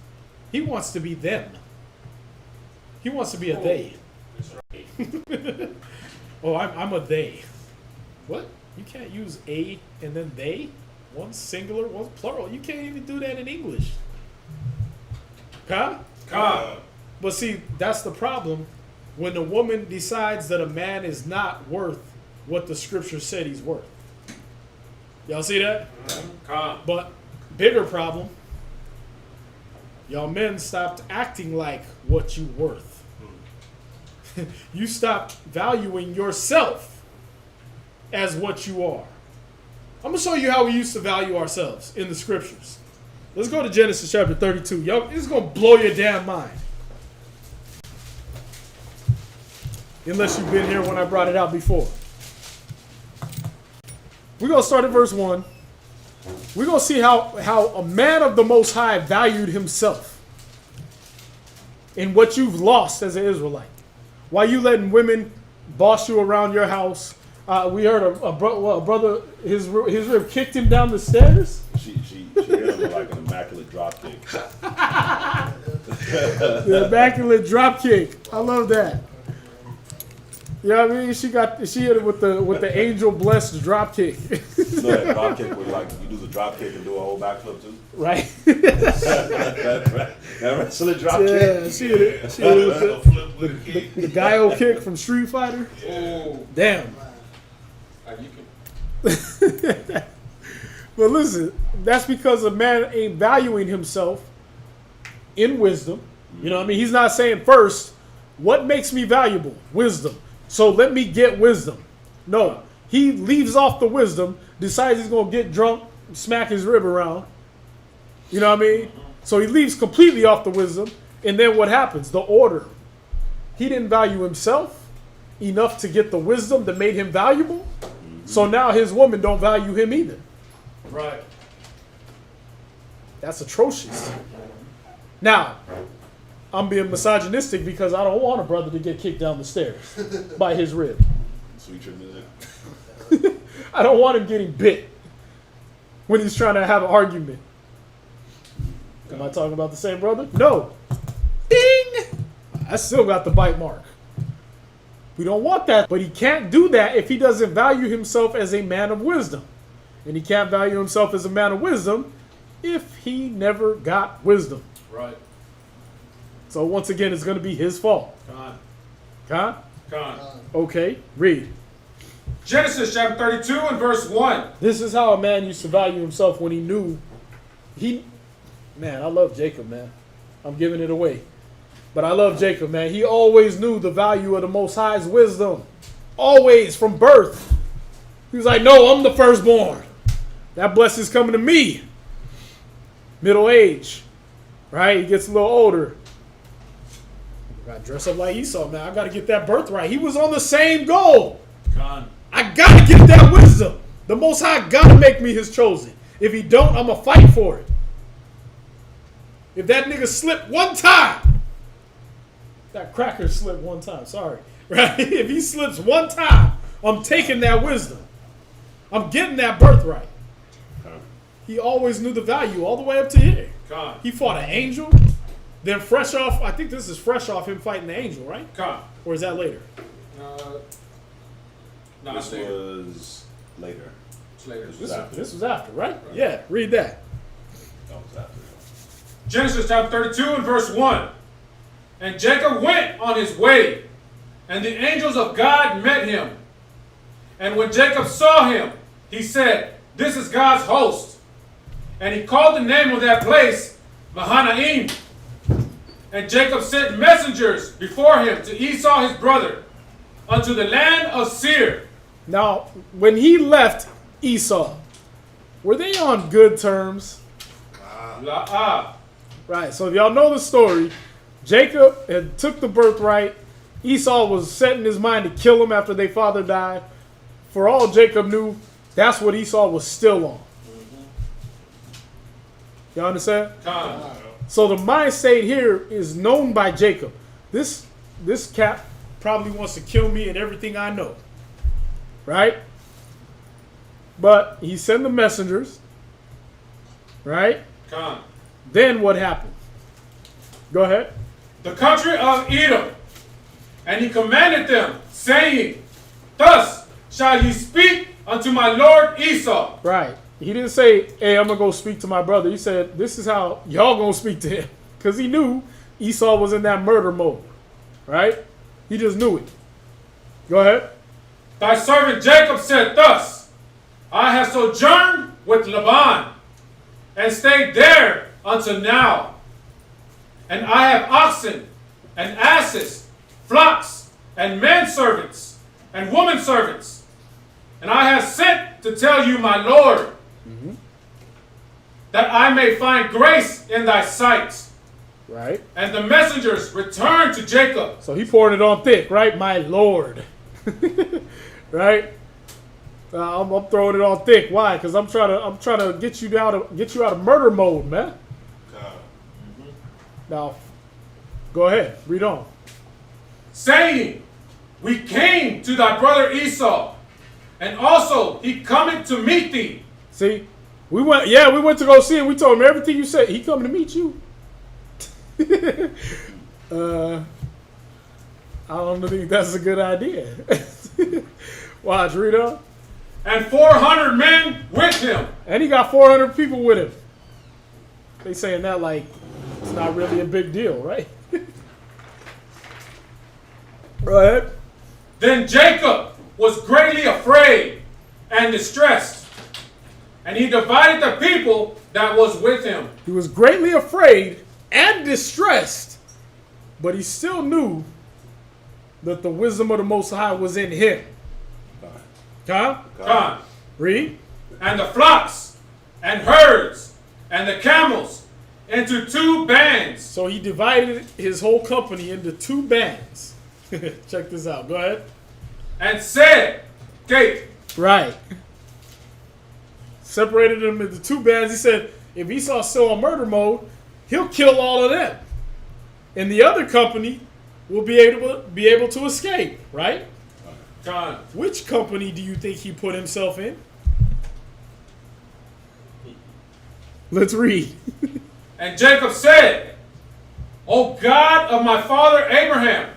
He wants to be them. He wants to be a they. Oh, I'm a they. What? You can't use a and then they? One's singular, one's plural. You can't even do that in English. Huh? But see, that's the problem. When a woman decides that a man is not worth what the scripture said he's worth. Y'all see that? But bigger problem, y'all men stopped acting like what you worth. You stopped valuing yourself as what you are. I'm going to show you how we used to value ourselves in the scriptures. Let's go to Genesis chapter 32. Y'all, this is going to blow your damn mind. Unless you've been here when I brought it out before. We're going to start at verse 1. We're going to see how a man of the Most High valued himself in what you've lost as an Israelite. Why you letting women boss you around your house? We heard a brother, his rib kicked him down the stairs. She hit him with like an immaculate drop kick. The immaculate drop kick. I love that. You know what I mean? She hit it with the angel blessed drop kick. You know that drop kick where like you do the drop kick and do a whole backflip too? Right. that wrestling drop kick. Yeah, she hit it with the Guile kick from Street Fighter. Oh, Damn. you can. But listen, that's because a man ain't valuing himself in wisdom. You know what I mean? He's not saying first, what makes me valuable? Wisdom. So let me get wisdom. No. He leaves off the wisdom, decides he's going to get drunk, smack his rib around. You know what I mean? So he leaves completely off the wisdom. And then what happens? The order. He didn't value himself enough to get the wisdom that made him valuable. So now his woman don't value him either. Right. That's atrocious. Now, I'm being misogynistic because I don't want a brother to get kicked down the stairs by his rib. Sweet your music. I don't want him getting bit when he's trying to have an argument. Am I talking about the same brother? No. Ding! I still got the bite mark. We don't want that. But he can't do that if he doesn't value himself as a man of wisdom. And he can't value himself as a man of wisdom if he never got wisdom. Right. So once again, it's going to be his fault. Huh? Okay, read. Genesis chapter 32 and verse 1. This is how a man used to value himself when he knew. Man, I love Jacob, man. I'm giving it away. But I love Jacob, man. He always knew the value of the Most High's wisdom. Always, from birth. He was like, no, I'm the firstborn. That blessing's coming to me. Middle age. Right? He gets a little older. I gotta dress up like Esau, man. I gotta get that birthright. He was on the same goal. I gotta get that wisdom. The Most High gotta make me his chosen. If he don't, I'm gonna fight for it. If that nigga slipped one time, that cracker slipped one time, sorry. Right? If he slips one time, I'm taking that wisdom. I'm getting that birthright. He always knew the value all the way up to here. He fought an angel. Then fresh off, I think this is fresh off him fighting the angel, right? Or is that later? No, This was later. it's later. This was after, right? Yeah, read that. That was after. Genesis chapter 32 and verse 1. And Jacob went on his way, and the angels of God met him. And when Jacob saw him, he said, this is God's host. And he called the name of that place Mahanaim. And Jacob sent messengers before him to Esau his brother, unto the land of Seir. Now, when he left Esau, were they on good terms? Right, so if y'all know the story, Jacob had took the birthright. Esau was setting his mind to kill him after their father died. For all Jacob knew, that's what Esau was still on. Y'all understand? So the mind state here is known by Jacob. This cat probably wants to kill me and everything I know. Right? But he sent the messengers. Right? Then what happened? Go ahead. the country of Edom. And he commanded them, saying, Thus shall ye speak unto my lord Esau. Right. He didn't say, hey, I'm going to go speak to my brother. He said, this is how y'all going to speak to him. Because he knew Esau was in that murder mode. Right? He just knew it. Go ahead. Thy servant Jacob said thus, I have sojourned with Laban, and stayed there until now. And I have oxen, and asses, flocks, and men servants, and women servants. And I have sent to tell you, my Lord, that I may find grace in thy sight. Right. And the messengers returned to Jacob. So he poured it on thick, right? My Lord. Right? I'm throwing it on thick. Why? Because I'm trying to get you out of murder mode, man. Now, go ahead. Read on. Saying, we came to thy brother Esau, and also he cometh to meet thee. See, we went to go see him. We told him everything you said. He coming to meet you. I don't think that's a good idea. Watch, read on. And 400 men with him. And he got 400 people with him. They saying that like it's not really a big deal, right? Go ahead. Then Jacob was greatly afraid and distressed, and he divided the people that was with him. He was greatly afraid and distressed, but he still knew that the wisdom of the Most High was in him. Come. Read. And the flocks and herds and the camels into 2 bands. So he divided his whole company into 2 bands. Check this out. Go ahead. And said, Gate. Right. Separated them into 2 bands. He said, if Esau's still on murder mode, he'll kill all of them. And the other company will be able to escape, right? Come. Which company do you think he put himself in? Let's read. And Jacob said, O God of my father Abraham,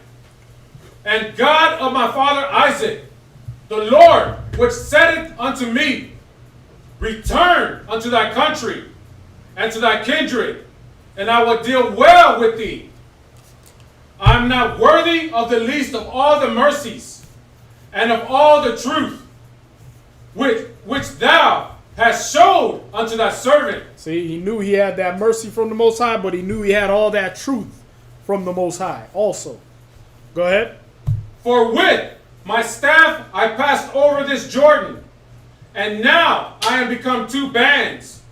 and God of my father Isaac, the Lord which saideth unto me, Return unto thy country and to thy kindred, and I will deal well with thee. I am not worthy of the least of all the mercies and of all the truth which thou hast showed unto thy servant. See, he knew he had that mercy from the Most High, but he knew he had all that truth from the Most High also. Go ahead. For with my staff I passed over this Jordan, and now I am become 2 bands.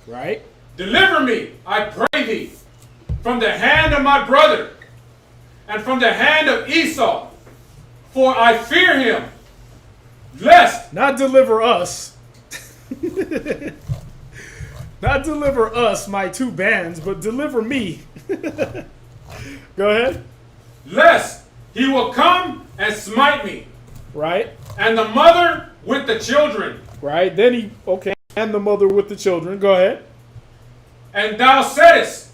Right. Deliver me, I pray thee, from the hand of my brother, and from the hand of Esau, for I fear him, lest... Not deliver us. Not deliver us, my 2 bands, but deliver me. Go ahead. Lest he will come and smite me, Right. and the mother with the children. Right. Then and the mother with the children. Go ahead. And thou saidest,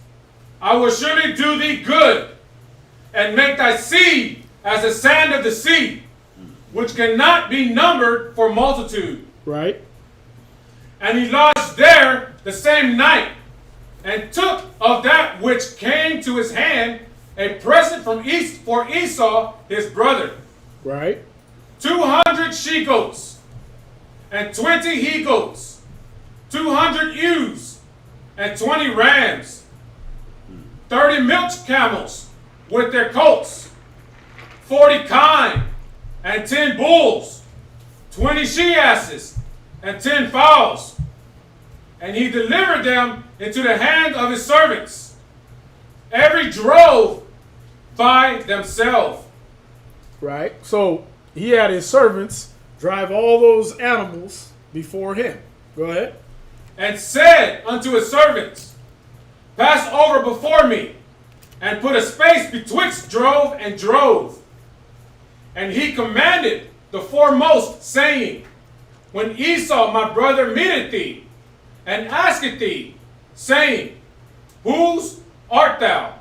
I will surely do thee good, and make thy seed as the sand of the sea, which cannot be numbered for multitude. Right. And he lodged there the same night, and took of that which came to his hand a present for Esau his brother. Right. 200 she-goats, and 20 he-goats, 200 ewes, and 20 rams, 30 milch camels with their colts, 40 kine, and 10 bulls, 20 she-asses, and 10 fowls. And he delivered them into the hand of his servants, every drove by themselves. Right. So he had his servants drive all those animals before him. Go ahead. And said unto his servants, Pass over before me, and put a space betwixt drove and drove. And he commanded the foremost, saying, When Esau my brother meeteth thee, and asketh thee, saying, Whose art thou?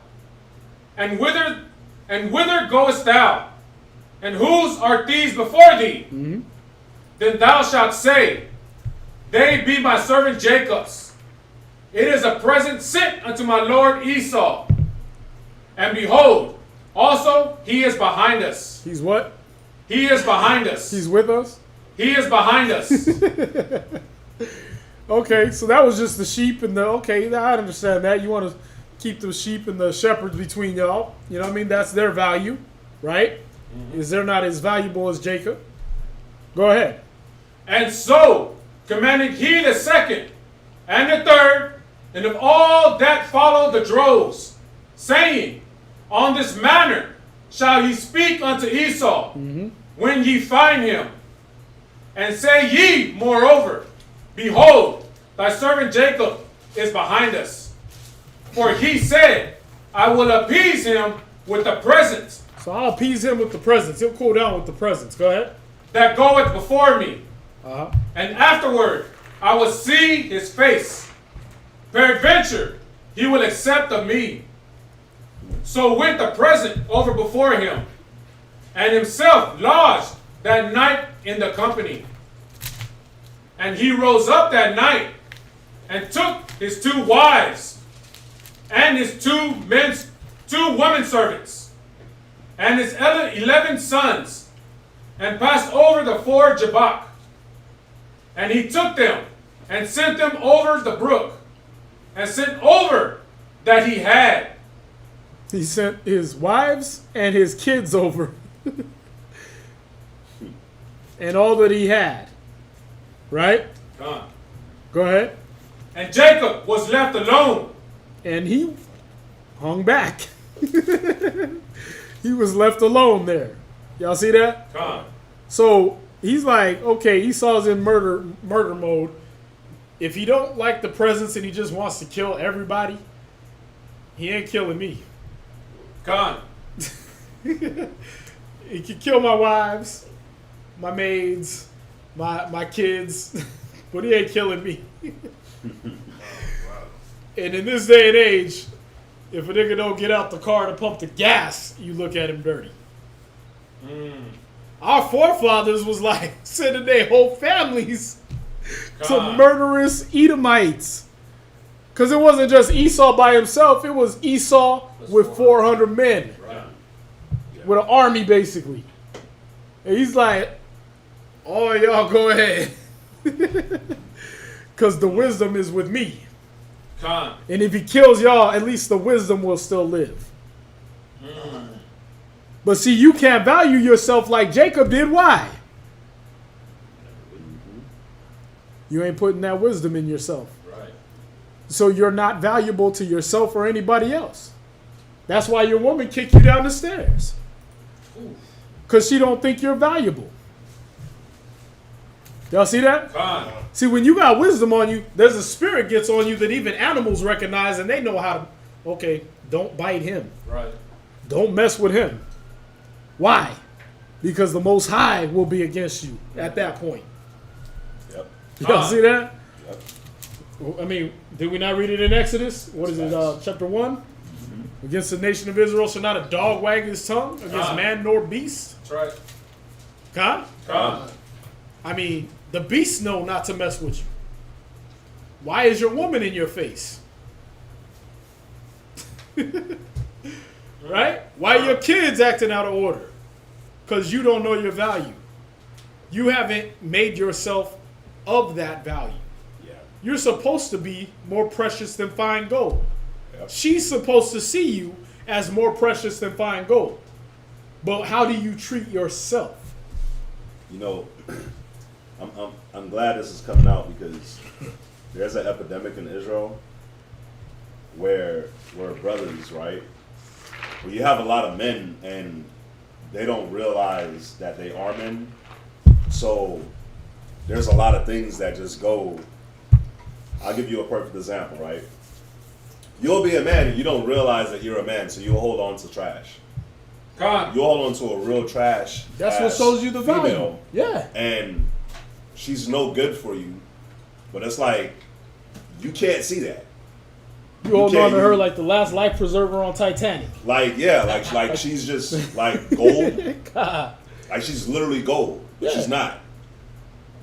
And whither goest thou? And whose are these before thee? Then thou shalt say, They be my servant Jacob's. It is a present sent unto my lord Esau. And behold, also he is behind us. He's what? He is behind us. He's with us? He is behind us. Okay, so that was just the sheep and the, okay, I understand that. You want to keep the sheep and the shepherds between y'all. You know what I mean? That's their value, right? Is they're not as valuable as Jacob. Go ahead. And so commanded he the second and the third, and of all that follow the droves, saying, On this manner shall ye speak unto Esau, when ye find him. And say ye, moreover, Behold, thy servant Jacob is behind us. For he said, I will appease him with the presents. So I'll appease him with the presents. He'll cool down with the presents. Go ahead. That goeth before me. Uh-huh. And afterward I will see his face. Peradventure he will accept of me. So went the present over before him, and himself lodged that night in the company. And he rose up that night, and took his 2 wives, and his 2 women servants, and his 11 sons, and passed over the ford Jabbok. And he took them, and sent them over the brook, and sent over that he had. He sent his wives and his kids over. And all that he had. Right? Gone. Go ahead. And Jacob was left alone. And he hung back. He was left alone there. Y'all see that? Gone. So he's like, okay, Esau's in murder mode. If he don't like the presents and he just wants to kill everybody, he ain't killing me. Gone. He can kill my wives, my maids, my kids, but he ain't killing me. And in this day and age, if a nigga don't get out the car to pump the gas, you look at him dirty. Our forefathers was like sending their whole families to murderous Edomites. Because it wasn't just Esau by himself, it was Esau with 400 men. Right. With an army, basically. And he's like, oh, y'all go ahead. Because the wisdom is with me. Gone. And if he kills y'all, at least the wisdom will still live. But see, you can't value yourself like Jacob did. Why? You ain't putting that wisdom in yourself. Right. So you're not valuable to yourself or anybody else. That's why your woman kicked you down the stairs. Because she don't think you're valuable. Y'all see that? Gone. See, when you got wisdom on you, there's a spirit gets on you that even animals recognize, and they know how to, okay, don't bite him. Right. Don't mess with him. Why? Because the Most High will be against you at that point. Yep. Y'all see that? Yep. I mean, did we not read it in Exodus? What is it, chapter 1? Against the nation of Israel shall not a dog wag his tongue against man nor beast. That's right. God? Gone. I mean, the beasts know not to mess with you. Why is your woman in your face? Right? Why are your kids acting out of order? Because you don't know your value. You haven't made yourself of that value. Yeah. You're supposed to be more precious than fine gold. Yep. She's supposed to see you as more precious than fine gold. But how do you treat yourself? You know, I'm glad this is coming out because there's an epidemic in Israel where brothers, right? Where you have a lot of men and they don't realize that they are men. So there's a lot of things that just go. I'll give you a perfect example, right? You'll be a man and you don't realize that you're a man, so you'll hold on to trash. Gone. You'll hold on to a real trash. That's what shows you the value. Female, Yeah. and she's no good for you, but it's like you can't see that. You hold can't on to her use- like the last life preserver on Titanic. Like she's just like gold. God. Like she's literally gold, but she's not.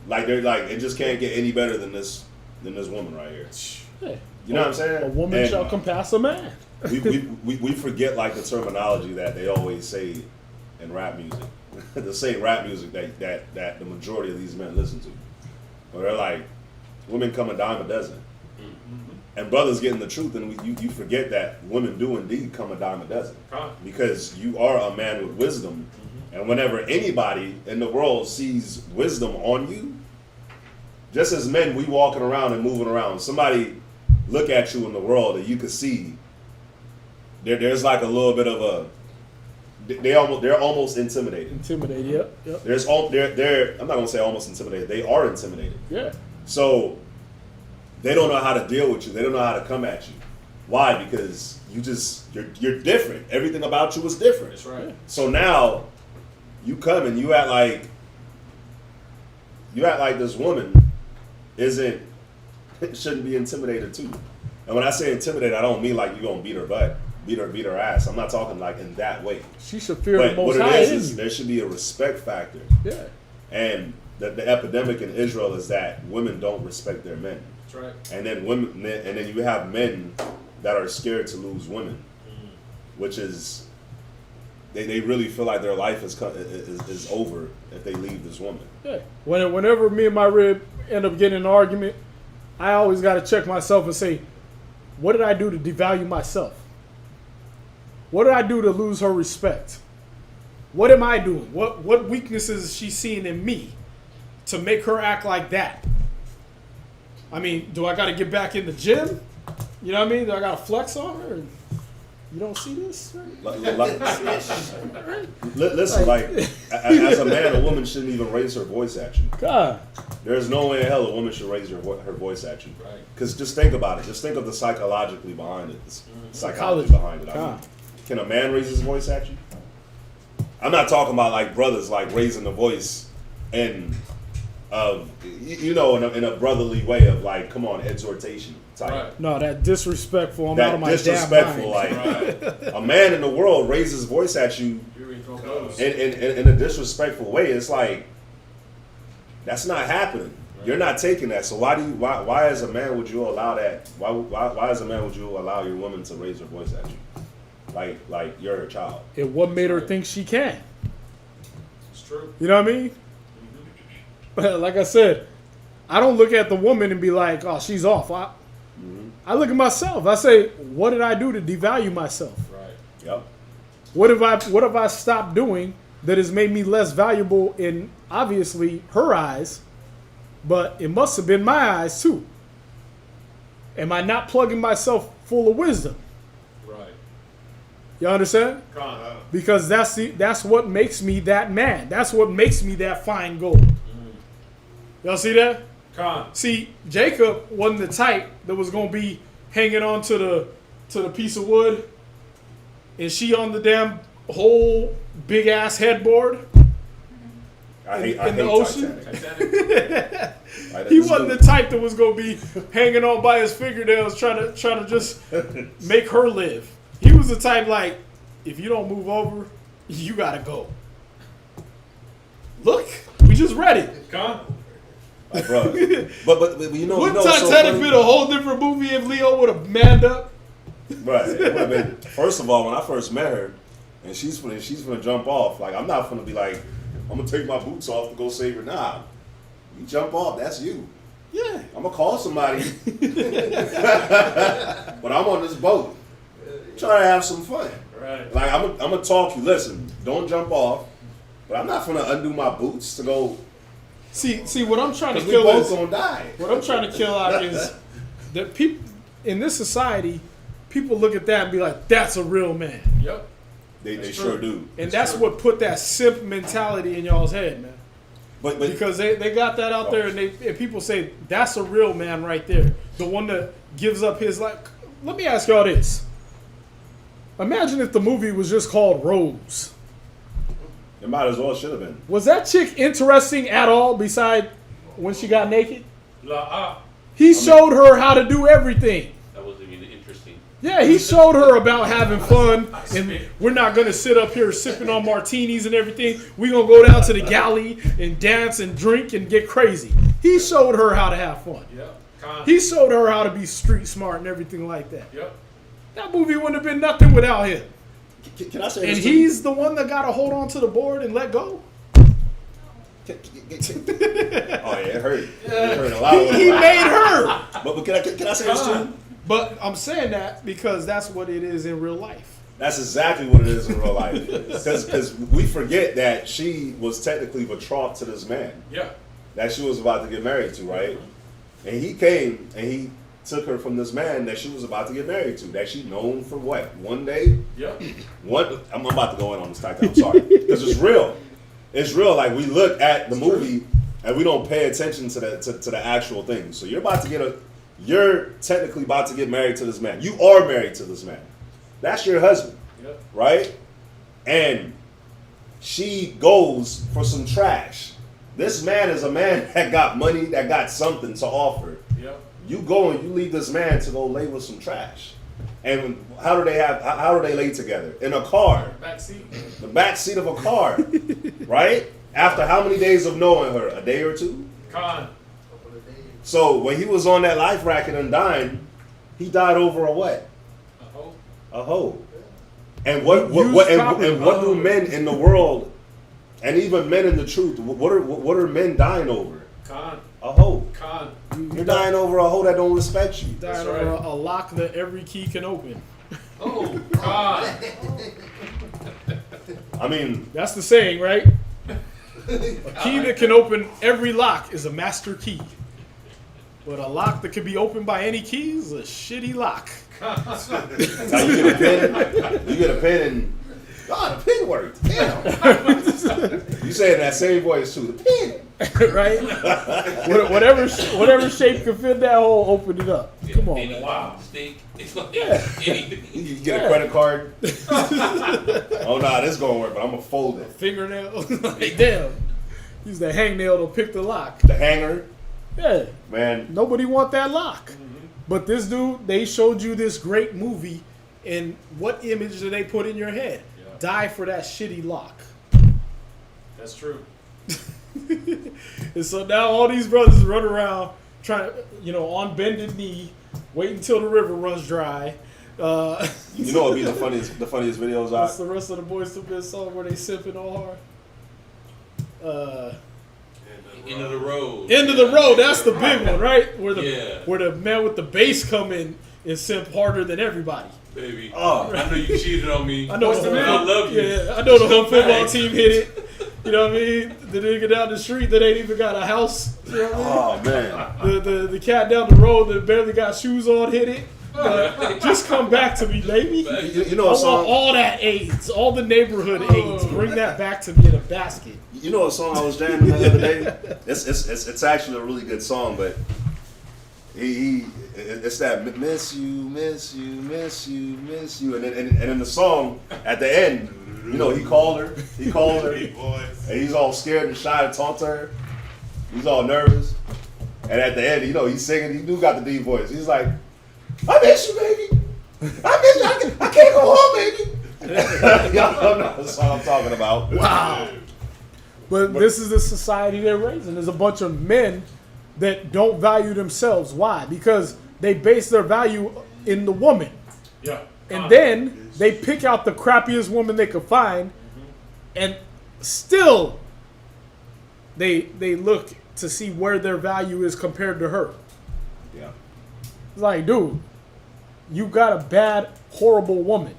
Like they're like it just can't get any better than this woman right here. Hey, You know what I'm saying? a woman And shall compass a man. we forget like the terminology that they always say in rap music. The same rap music that the majority of these men listen to. Where they're like, women come a dime a dozen. And brothers getting the truth, and you forget that women do indeed come a dime a dozen. Because you are a man with wisdom. And whenever anybody in the world sees wisdom on you, just as men, we walking around and moving around. Somebody look at you in the world and you can see there's like a little bit of a they're almost intimidated. Intimidated, yep. They're I'm not gonna say almost intimidated. They are intimidated. Yeah. So they don't know how to deal with you. They don't know how to come at you. Why? Because you're different. Everything about you is different. That's right. So now you come and you act like this woman shouldn't be intimidated too. And when I say intimidated, I don't mean like you're gonna beat her butt, beat her ass. I'm not talking like in that way. She should fear But the Most what High it in is you. there should be a respect factor. Yeah. And the epidemic in Israel is that women don't respect their men. That's right. And then you have men that are scared to lose women, which is they really feel like their life is over if they leave this woman. Yeah. Whenever me and my rib end up getting in an argument, I always got to check myself and say, what did I do to devalue myself? What did I do to lose her respect? What am I doing? What weaknesses is she seeing in me to make her act like that? I mean, do I got to get back in the gym? You know what I mean? Do I got to flex on her? You don't see this? Listen, like as a man, a woman shouldn't even raise her voice at you. God. There's no way in hell a woman should raise her voice at you. Right. Because just think about it. Just think of the psychologically behind it. Psychology Psychology. behind it. I mean, God. can a man raise his voice at you? I'm not talking about like brothers like raising the voice in a brotherly way of like, come on, exhortation type. Right. No, that disrespectful. I'm out That of my disrespectful, damn mind. like a man in the world raises his voice at you in a disrespectful way. It's like that's not happening. Right. You're not taking that. So why as a man would you allow that? Why as a man would you allow your woman to raise her voice at you? Like you're her child. And what made her think she can? It's true. You know what I mean? Like I said, I don't look at the woman and be like, oh, she's off. I look at myself. I say, what did I do to devalue myself? Right. Yep. What have I stopped doing that has made me less valuable in obviously her eyes, but it must have been my eyes too. Am I not plugging myself full of wisdom? Right. You understand? Because that's what makes me that man. That's what makes me that fine gold. Y'all see that? See, Jacob wasn't the type that was gonna be hanging on to the piece of wood, and she on the damn whole big ass headboard. I hate the ocean. Titanic. He wasn't the type that was gonna be hanging on by his fingernails trying to just make her live. He was the type like, if you don't move over, you gotta go. Look, we just read it. Like, bro. But you know, Wouldn't what's so Titanic funny? been a whole different movie if Leo would have manned up? Right. It would have been. First of all, when I first met her, and she's gonna jump off. Like I'm not gonna be like, I'm gonna take my boots off to go save her. Nah, you jump off. That's you. Yeah. I'm gonna call somebody. But I'm on this boat, trying to have some fun. Right. Like I'm gonna talk you. Listen, don't jump off. But I'm not gonna undo my boots to go. See, what I'm trying to Because we kill both is gonna die. what I'm trying to kill out is that people in this society, people look at that and be like, "That's a real man," Yep. They sure do. and that's what put that simp mentality in y'all's head, man. But Because they got that out there, and people say that's a real man right there, the one that gives up his life. Let me ask y'all this: imagine if the movie was just called Rose. it might as well should have been. Was that chick interesting at all? Beside when she got naked, La he showed her how to do everything. That wasn't even interesting. Yeah, he showed her about having fun, and we're not going to sit up here sipping on martinis and everything. We're going to go down to the galley and dance and drink and get crazy. He showed her how to have fun. Yep. He showed her how to be street smart and everything like that. Yep. That movie wouldn't have been nothing without him. Can I say And this? he's the one that got to hold on to the board and let go. Oh yeah, it hurt. It hurt a lot. He made her. But can I say this too? But I'm saying that because that's what it is in real life. That's exactly what it is in real life. Because we forget that she was technically betrothed to this man Yeah. that she was about to get married to, right? And he came and he took her from this man that she was about to get married to, that she known for what? One day? Yep. I'm about to go in on this title. I'm sorry. Because it's real. It's real. Like, we look at the movie and we don't pay attention to the actual thing. So you're technically about to get married to this man. You are married to this man. That's your husband. Yep. Right? And she goes for some trash. This man is a man that got money, that got something to offer. Yep. You go and you leave this man to go lay with some trash. And how do they lay together? In a car. Back seat. The back seat of a car. Right? After how many days of knowing her? A day or two? Con. So when he was on that life racket and dying, he died over a what? A hoe. And what do men in the world, and even men in the truth, what are men dying over? Con. A hoe. Con. You're dying over a hoe that don't respect you. Dying over a lock that every key can open. Oh, con. I mean, That's the saying, right? A key that can open every lock is a master key. But a lock that can be opened by any key is a shitty lock. now you get a pen. You get a pen and God, the pen worked. Damn. You say it in that same voice too. The pen. Right? Whatever shape can fit that hole, open it up. Come on, man. Wow. Steak. It's like anything. You get a credit card. Oh nah, this is gonna work, but I'm gonna fold it. Fingernail. Like, damn. Use the hangnail to pick the lock. The hanger. Yeah. Man. Nobody want that lock. But this dude, they showed you this great movie, and what image do they put in your head? Yeah. Die for that shitty lock. That's true. And so now all these brothers run around trying, on bended knee, wait until the river runs dry. You know what'd be the funniest videos That's the rest of the Boys to Men song where they sipping all hard. End of the road. End of the road. That's the big one, right? Where Yeah. where the man with the bass come in and simp harder than everybody. Baby. Oh. I know you cheated on me. I know What's the whole- man? I love you. Yeah, I know the whole football Thanks. team hit it. You know what I mean? The nigga down the street that ain't even got a house. You know what I mean? Oh man. The cat down the road that barely got shoes on hit it. Just come back to me, baby. You know I a want song. all that AIDS, all the neighborhood AIDS. Bring that back to me in a basket. You know a song I was jamming the other day? It's actually a really good song, but it's that miss you, miss you, miss you, miss you, and in the song at the end, he called her, and he's all scared and shy to talk to her. He's all nervous, and at the end, he's singing. He do got the deep voice. He's like, "I miss you, baby. I miss you. I can't go home, baby." Y'all don't know the song I'm talking about. Wow. But this is the society they're raising. There's a bunch of men that don't value themselves. Why? Because they base their value in the woman. Yeah. And then they pick out the crappiest woman they could find, and still they look to see where their value is compared to her. Yeah. It's like, dude, you got a bad, horrible woman.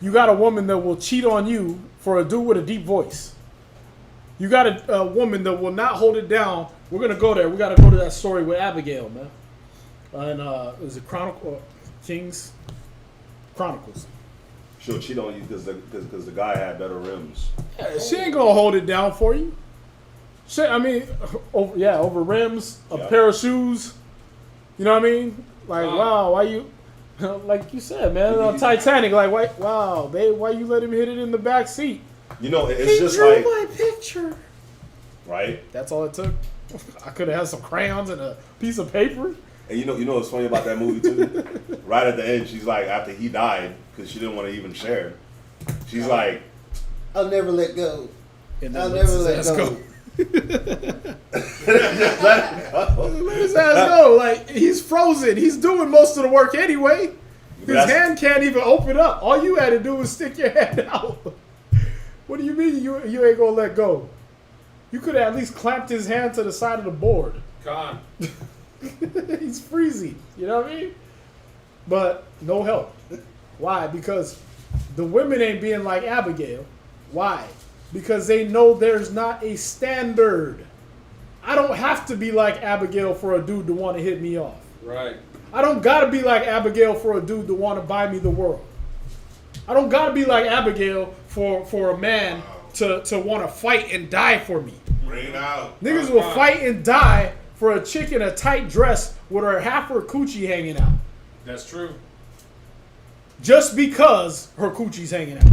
You got a woman that will cheat on you for a dude with a deep voice. You got a woman that will not hold it down. We're going to go there. We got to go to that story with Abigail, man. And is it Kings? Chronicles. She'll cheat on you because the guy had better rims. Yeah, she ain't going to hold it down for you. Over rims, a pair of shoes. You know what I mean? Like, wow, why you... Like you said, man, on Titanic, like, wow, babe, why you let him hit it in the back seat? It's just drew like... my picture. Right? That's all it took. I could have had some crayons and a piece of paper. And you know what's funny about that movie too? Right at the end, she's like, after he died, because she didn't want to even share. She's like, I'll never let go. And I'll then never lets let his ass go. Let his ass go. Like, he's frozen. He's doing most of the work anyway. His hand can't even open up. All you had to do was stick your hand out. What do you mean you ain't gonna let go? You could have at least clamped his hand to the side of the board. Con. He's freezing. You know what I mean? But no help. Why? Because the women ain't being like Abigail. Why? Because they know there's not a standard. I don't have to be like Abigail for a dude to want to hit me off. Right. I don't gotta be like Abigail for a dude to want to buy me the world. I don't gotta be like Abigail for a man to want to fight and die for me. Bring it out. Niggas will fight and die for a chick in a tight dress with her half her coochie hanging out. That's true. Just because her coochie's hanging out.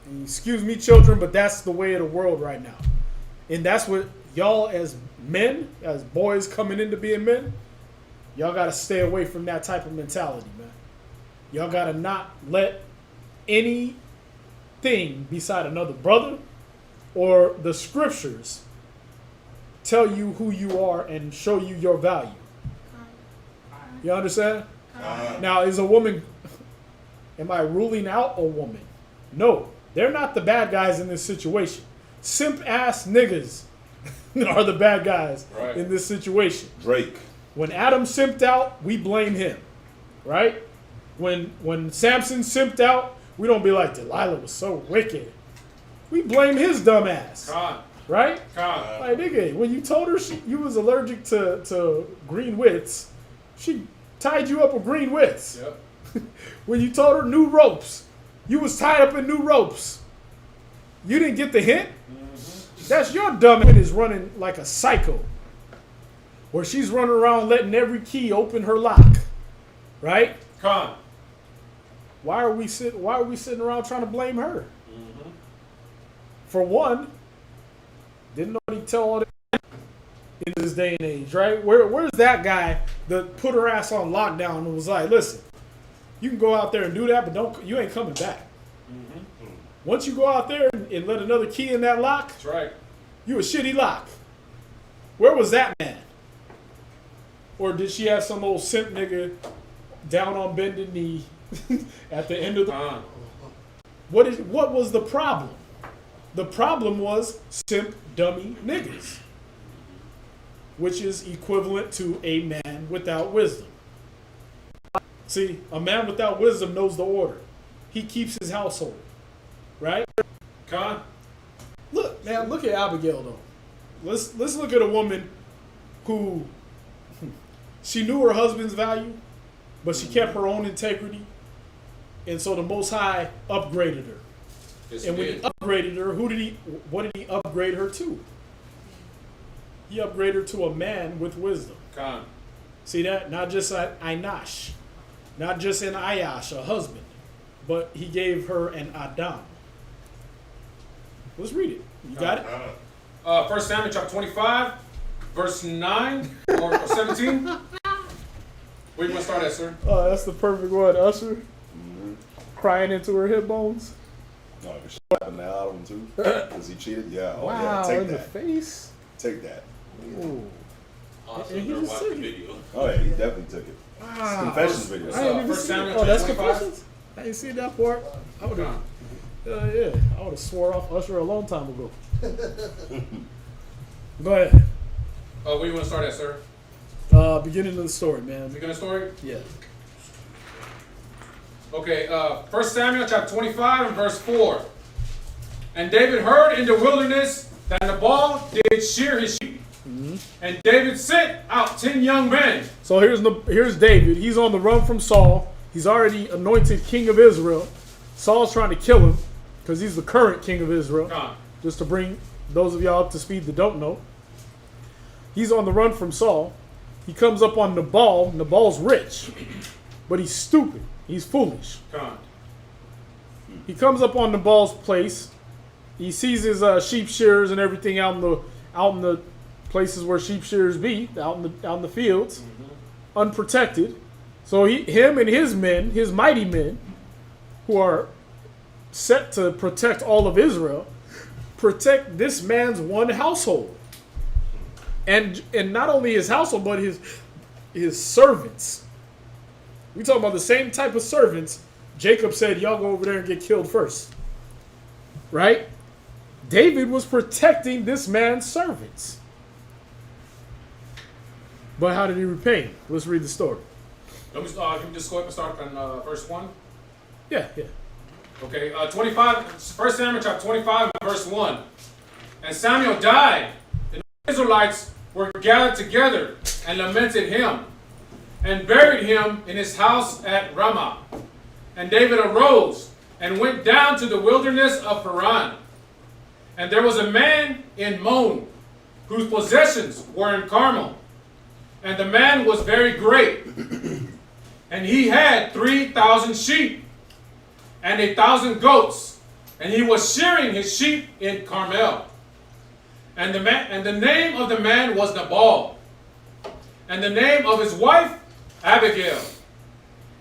And excuse me, children, but that's the way of the world right now. And that's what y'all as men, as boys coming into being men, y'all got to stay away from that type of mentality, man. Y'all got to not let anything beside another brother or the scriptures tell you who you are and show you your value. You understand? Now, is a woman, am I ruling out a woman? No, they're not the bad guys in this situation. Simp ass niggas are the bad guys in this situation. Drake. When Adam simped out, we blame him, right? When Samson simped out, we don't be like, Delilah was so wicked. We blame his dumb ass, right? Like, nigga, when you told her you was allergic to green wits, she tied you up with green wits. Yep. When you told her new ropes, you was tied up in new ropes. You didn't get the hint? That's your dumb ass is running like a psycho. Where she's running around letting every key open her lock. Right? Con. Why are we sitting around trying to blame her? For one, didn't nobody tell all that in this day and age, right? Where's that guy that put her ass on lockdown and was like, listen, you can go out there and do that, but you ain't coming back. Once you go out there and let another key in that lock, That's right. you a shitty lock. Where was that man? Or did she have some old simp nigga down on bended knee at the end of the... What was the problem? The problem was simp dummy niggas, which is equivalent to a man without wisdom. See, a man without wisdom knows the order. He keeps his household, right? Con. Look, man, look at Abigail though. Let's look at a woman who she knew her husband's value, but she kept her own integrity, and so the Most High upgraded her. Yes, And when he upgraded her, what did he upgrade her to? He upgraded her to a man with wisdom. Con. See that? Not just an Einash, not just an Ayash, a husband, but he gave her an Adam. Let's read it. You got it? 1 Samuel chapter 25, verse 9 or 17. Where you want to start at, sir? Oh, that's the perfect one, Usher. Crying into her hip bones. Oh, slapping that out of him too? Because he cheated? Yeah. Oh, Wow, yeah. Take in the that. face. Take that. Ooh. Also, And he never just watched the took it. video. Oh, yeah, he definitely took it. Wow. Confessions video. I ain't even First seen Samuel it. Oh, that's 25? confessions? I ain't seen that part. I would have. Yeah, I would have swore off Usher a long time ago. Go ahead. Where you want to start at, sir? Beginning of the story, man. Beginning story? Yeah. Okay, 1 Samuel chapter 25 and verse 4. And David heard in the wilderness that Nabal did shear his sheep. And David sent out 10 young men. So here's David. He's on the run from Saul. He's already anointed king of Israel. Saul's trying to kill him because he's the current king of Israel. Just to bring those of y'all up to speed that don't know. He's on the run from Saul. He comes up on Nabal. Nabal's rich, but he's stupid. He's foolish. He comes up on Nabal's place. He sees his sheep shearers and everything out in the places where sheep shearers be, out in the fields. unprotected. So him and his men, his mighty men, who are set to protect all of Israel, protect this man's one household. And not only his household, but his servants. We talking about the same type of servants. Jacob said, y'all go over there and get killed first. Right? David was protecting this man's servants. But how did he repay him? Let's read the story. Let me can we just go ahead and start on verse 1? Yeah. Okay, 25, 1 Samuel chapter 25, verse 1. And Samuel died, and the Israelites were gathered together and lamented him, and buried him in his house at Ramah. And David arose and went down to the wilderness of Paran. And there was a man in Mon, whose possessions were in Carmel. And the man was very great. And he had 3,000 sheep and 1,000 goats. And he was shearing his sheep in Carmel. And the name of the man was Nabal. And the name of his wife, Abigail.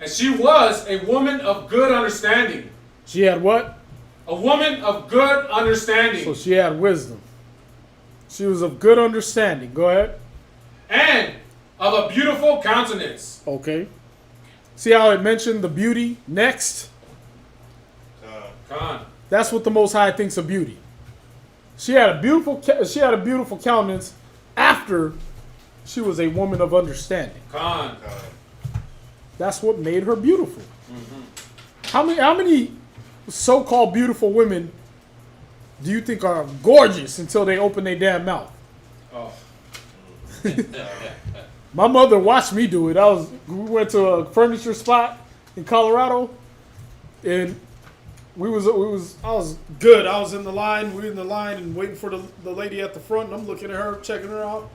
And she was a woman of good understanding. She had what? A woman of good understanding. So she had wisdom. She was of good understanding. Go ahead. And of a beautiful countenance. Okay. See how it mentioned the beauty next? Con. That's what the Most High thinks of beauty. She had a beautiful countenance after she was a woman of understanding. Con. That's what made her beautiful. Mm-hmm. How many so-called beautiful women do you think are gorgeous until they open their damn mouth? Oh. My mother watched me do it. We went to a furniture spot in Colorado, and I was good. I was in the line. We were in the line and waiting for the lady at the front. And I'm looking at her, checking her out,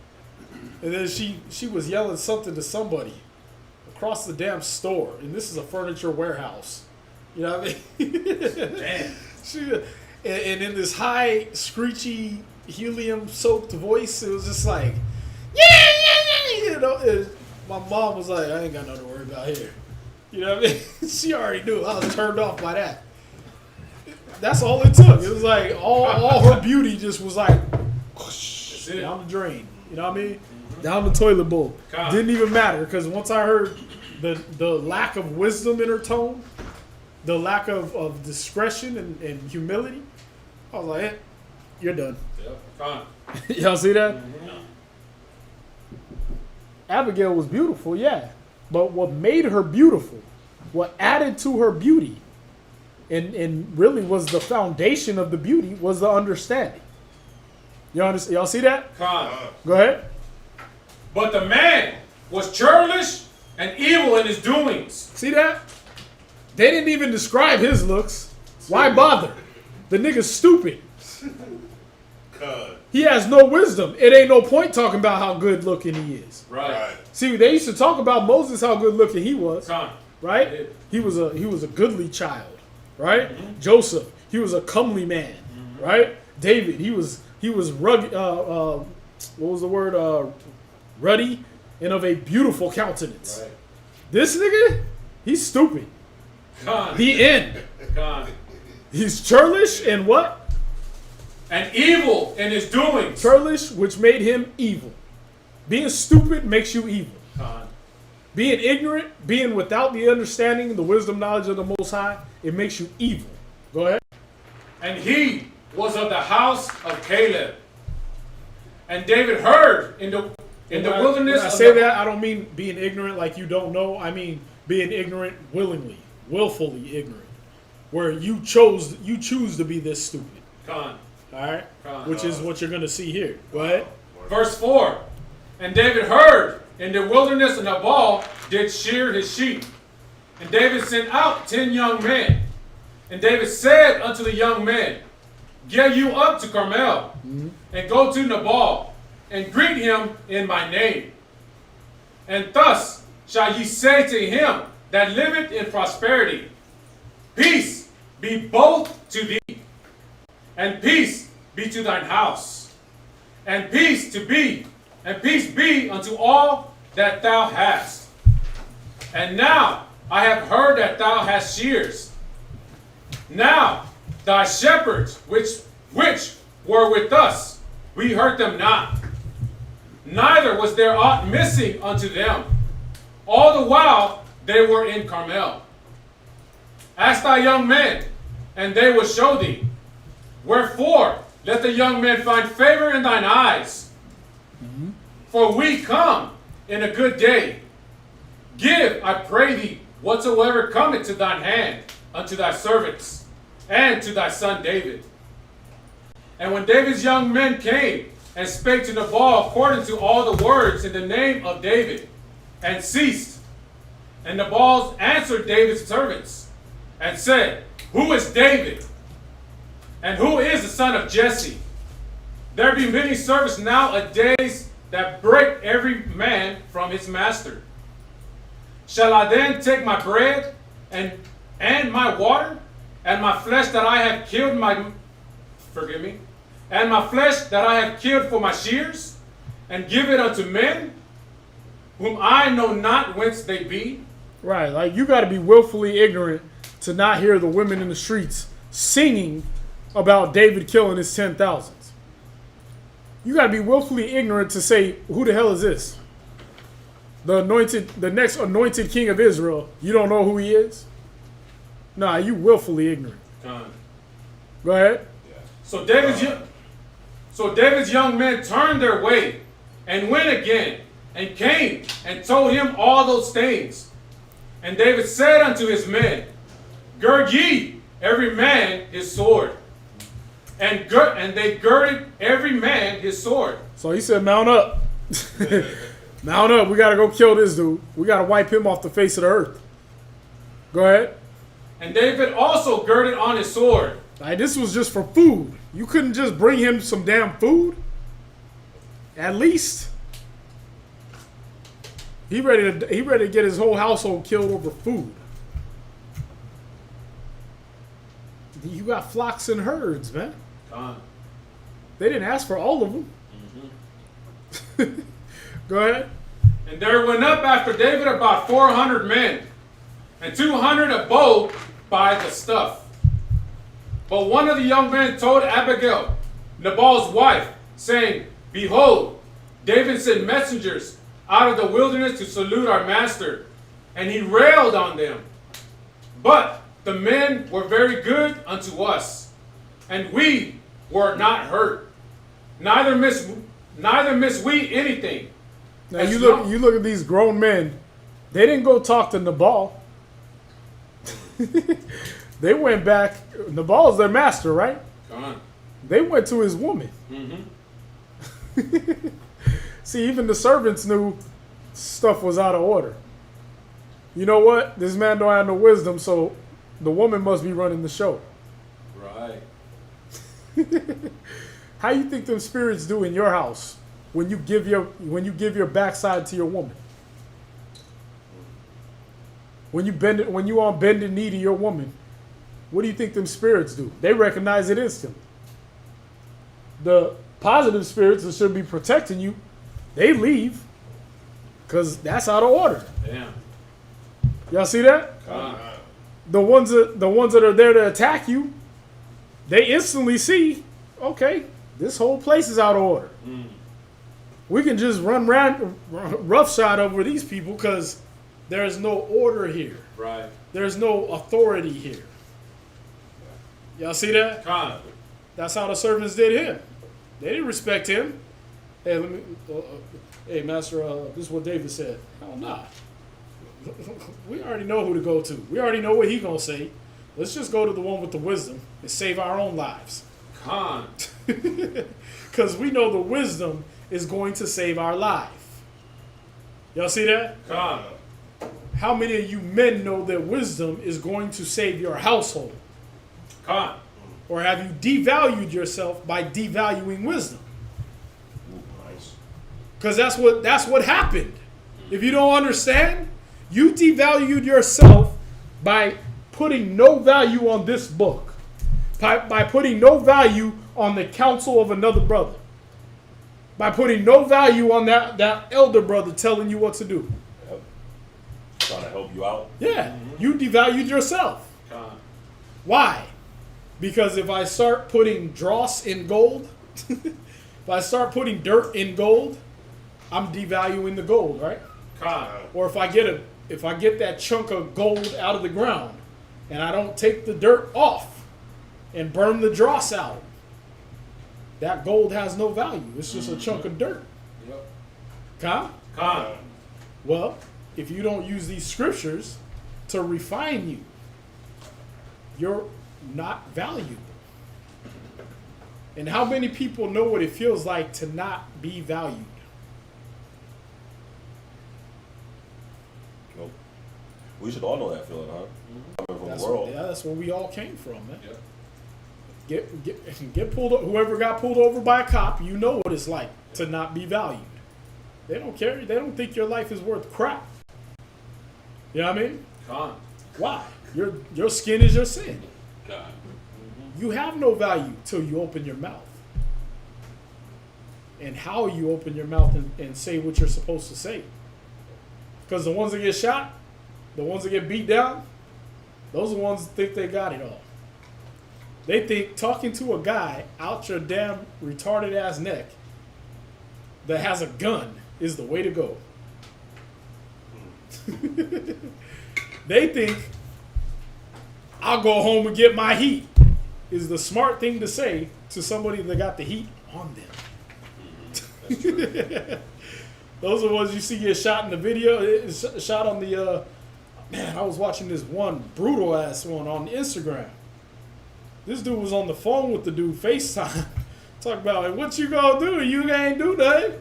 and then she was yelling something to somebody across the damn store. And this is a furniture warehouse. You know what I mean? Damn. And in this high, screechy, helium-soaked voice, it was just like, yeah. You know, my mom was like, I ain't got nothing to worry about here. You know what I mean? She already knew. I was turned off by that. That's all it took. It was like all her beauty just was like whoosh, down the drain. You know what I mean? Mm-hmm. Down the toilet bowl. God. Didn't even matter, because once I heard the lack of wisdom in her tone, the lack of discretion and humility, I was like, you're done. Yep. Con. Y'all see that? Mm-hmm. Abigail was beautiful, yeah. But what made her beautiful, what added to her beauty, and really was the foundation of the beauty, was the understanding. Y'all see that? Con. Go ahead. But the man was churlish and evil in his doings. See that? They didn't even describe his looks. Why bother? The nigga's stupid. God. He has no wisdom. It ain't no point talking about how good looking he is. Right. See, they used to talk about Moses, how good looking he was. Con. Right? He was a goodly child. Right? Mm-hmm. Joseph, he was a comely man. Mm-hmm. Right? David, he was rugged. What was the word? Ruddy and of a beautiful countenance. Right. This nigga, he's stupid. Con. The end. Con. He's churlish and what? And evil in his doings. Churlish, which made him evil. Being stupid makes you evil. Con. Being ignorant, being without the understanding, the wisdom, knowledge of the Most High, it makes you evil. Go ahead. And he was of the house of Caleb. And David heard in the wilderness. When I say that, I don't mean being ignorant like you don't know. I mean being ignorant willingly, willfully ignorant, where you choose to be this stupid. Con. All right, which is what you're going to see here. Go ahead. Verse 4. And David heard in the wilderness, and Nabal did shear his sheep. And David sent out 10 young men. And David said unto the young men, Get you up to Carmel, and go to Nabal, and greet him in my name. And thus shall ye say to him that liveth in prosperity, Peace be both to thee, and peace be to thine house, and peace be unto all that thou hast. And now I have heard that thou hast shears. Now thy shepherds, which were with us, we hurt them not. Neither was there aught missing unto them. All the while they were in Carmel. Ask thy young men, and they will show thee. Wherefore, let the young men find favor in thine eyes. For we come in a good day. Give, I pray thee, whatsoever cometh to thine hand unto thy servants, and to thy son David. And when David's young men came and spake to Nabal according to all the words in the name of David, and ceased, and Nabal answered David's servants, and said, Who is David? And who is the son of Jesse? There be many servants nowadays that break every man from his master. Shall I then take my bread and my water, and my flesh that I have killed and my flesh that I have killed for my shears, and give it unto men, whom I know not whence they be? Right, like you got to be willfully ignorant to not hear the women in the streets singing about David killing his 10,000s. You got to be willfully ignorant to say, who the hell is this? The next anointed king of Israel. You don't know who he is? Nah, you willfully ignorant. Go ahead. Yeah. So David's young men turned their way and went again and came and told him all those things. And David said unto his men, Gird ye every man his sword. And they girded every man his sword. So he said, mount up. Mount up. We got to go kill this dude. We got to wipe him off the face of the earth. Go ahead. And David also girded on his sword. Like, this was just for food. You couldn't just bring him some damn food? At least. He ready to get his whole household killed over food. You got flocks and herds, man. They didn't ask for all of them. Go ahead. And there went up after David about 400 men, and 200 a bow by the stuff. But one of the young men told Abigail, Nabal's wife, saying, Behold, David sent messengers out of the wilderness to salute our master, and he railed on them. But the men were very good unto us, and we were not hurt. Neither miss we anything. Now you look at these grown men. They didn't go talk to Nabal. They went back. Nabal's their master, right? They went to his woman. See, even the servants knew stuff was out of order. You know what? This man don't have no wisdom, so the woman must be running the show. Right. How you think them spirits do in your house when you give your backside to your woman? When you on bended knee to your woman, what do you think them spirits do? They recognize it instantly. The positive spirits that should be protecting you, they leave because that's out of order. Damn. Y'all see that? The ones that are there to attack you, they instantly see, okay, this whole place is out of order. We can just run roughshod over these people because there is no order here. Right. There's no authority here. Y'all see that? That's how the servants did him. They didn't respect him. Hey, hey, master, this is what David said. Hell nah. We already know who to go to. We already know what he's gonna say. Let's just go to the one with the wisdom and save our own lives. Because we know the wisdom is going to save our life. Y'all see that? How many of you men know that wisdom is going to save your household? Or have you devalued yourself by devaluing wisdom? Because that's what happened. If you don't understand, you devalued yourself by putting no value on this book, by putting no value on the counsel of another brother, by putting no value on that elder brother telling you what to do. trying to help you out. Yeah, you devalued yourself. Con. Why? Because if I start putting dross in gold, if I start putting dirt in gold, I'm devaluing the gold, right? Con. Or if I get that chunk of gold out of the ground and I don't take the dirt off and burn the dross out, that gold has no value. It's just a chunk of dirt. Yep. Huh? Con. Well, if you don't use these scriptures to refine you, you're not valuable. And how many people know what it feels like to not be valued? Nope. We should all know that feeling, huh? Coming from That's the world. that's where we all came from, man. Yep. Get pulled. Whoever got pulled over by a cop, you know what it's like to not be valued. They don't care. They don't think your life is worth crap. You know what I mean? Con. Why? Your skin is your sin. God. You have no value till you open your mouth. And how you open your mouth and say what you're supposed to say. Because the ones that get shot, the ones that get beat down, those are the ones that think they got it all. They think talking to a guy out your damn retarded ass neck that has a gun is the way to go. They think I'll go home and get my heat is the smart thing to say to somebody that got the heat on them. Those are the ones you see get shot in the video. Shot on the man. I was watching this one brutal ass one on Instagram. This dude was on the phone with the dude FaceTime, talking about like, what you gonna do? You ain't do nothing.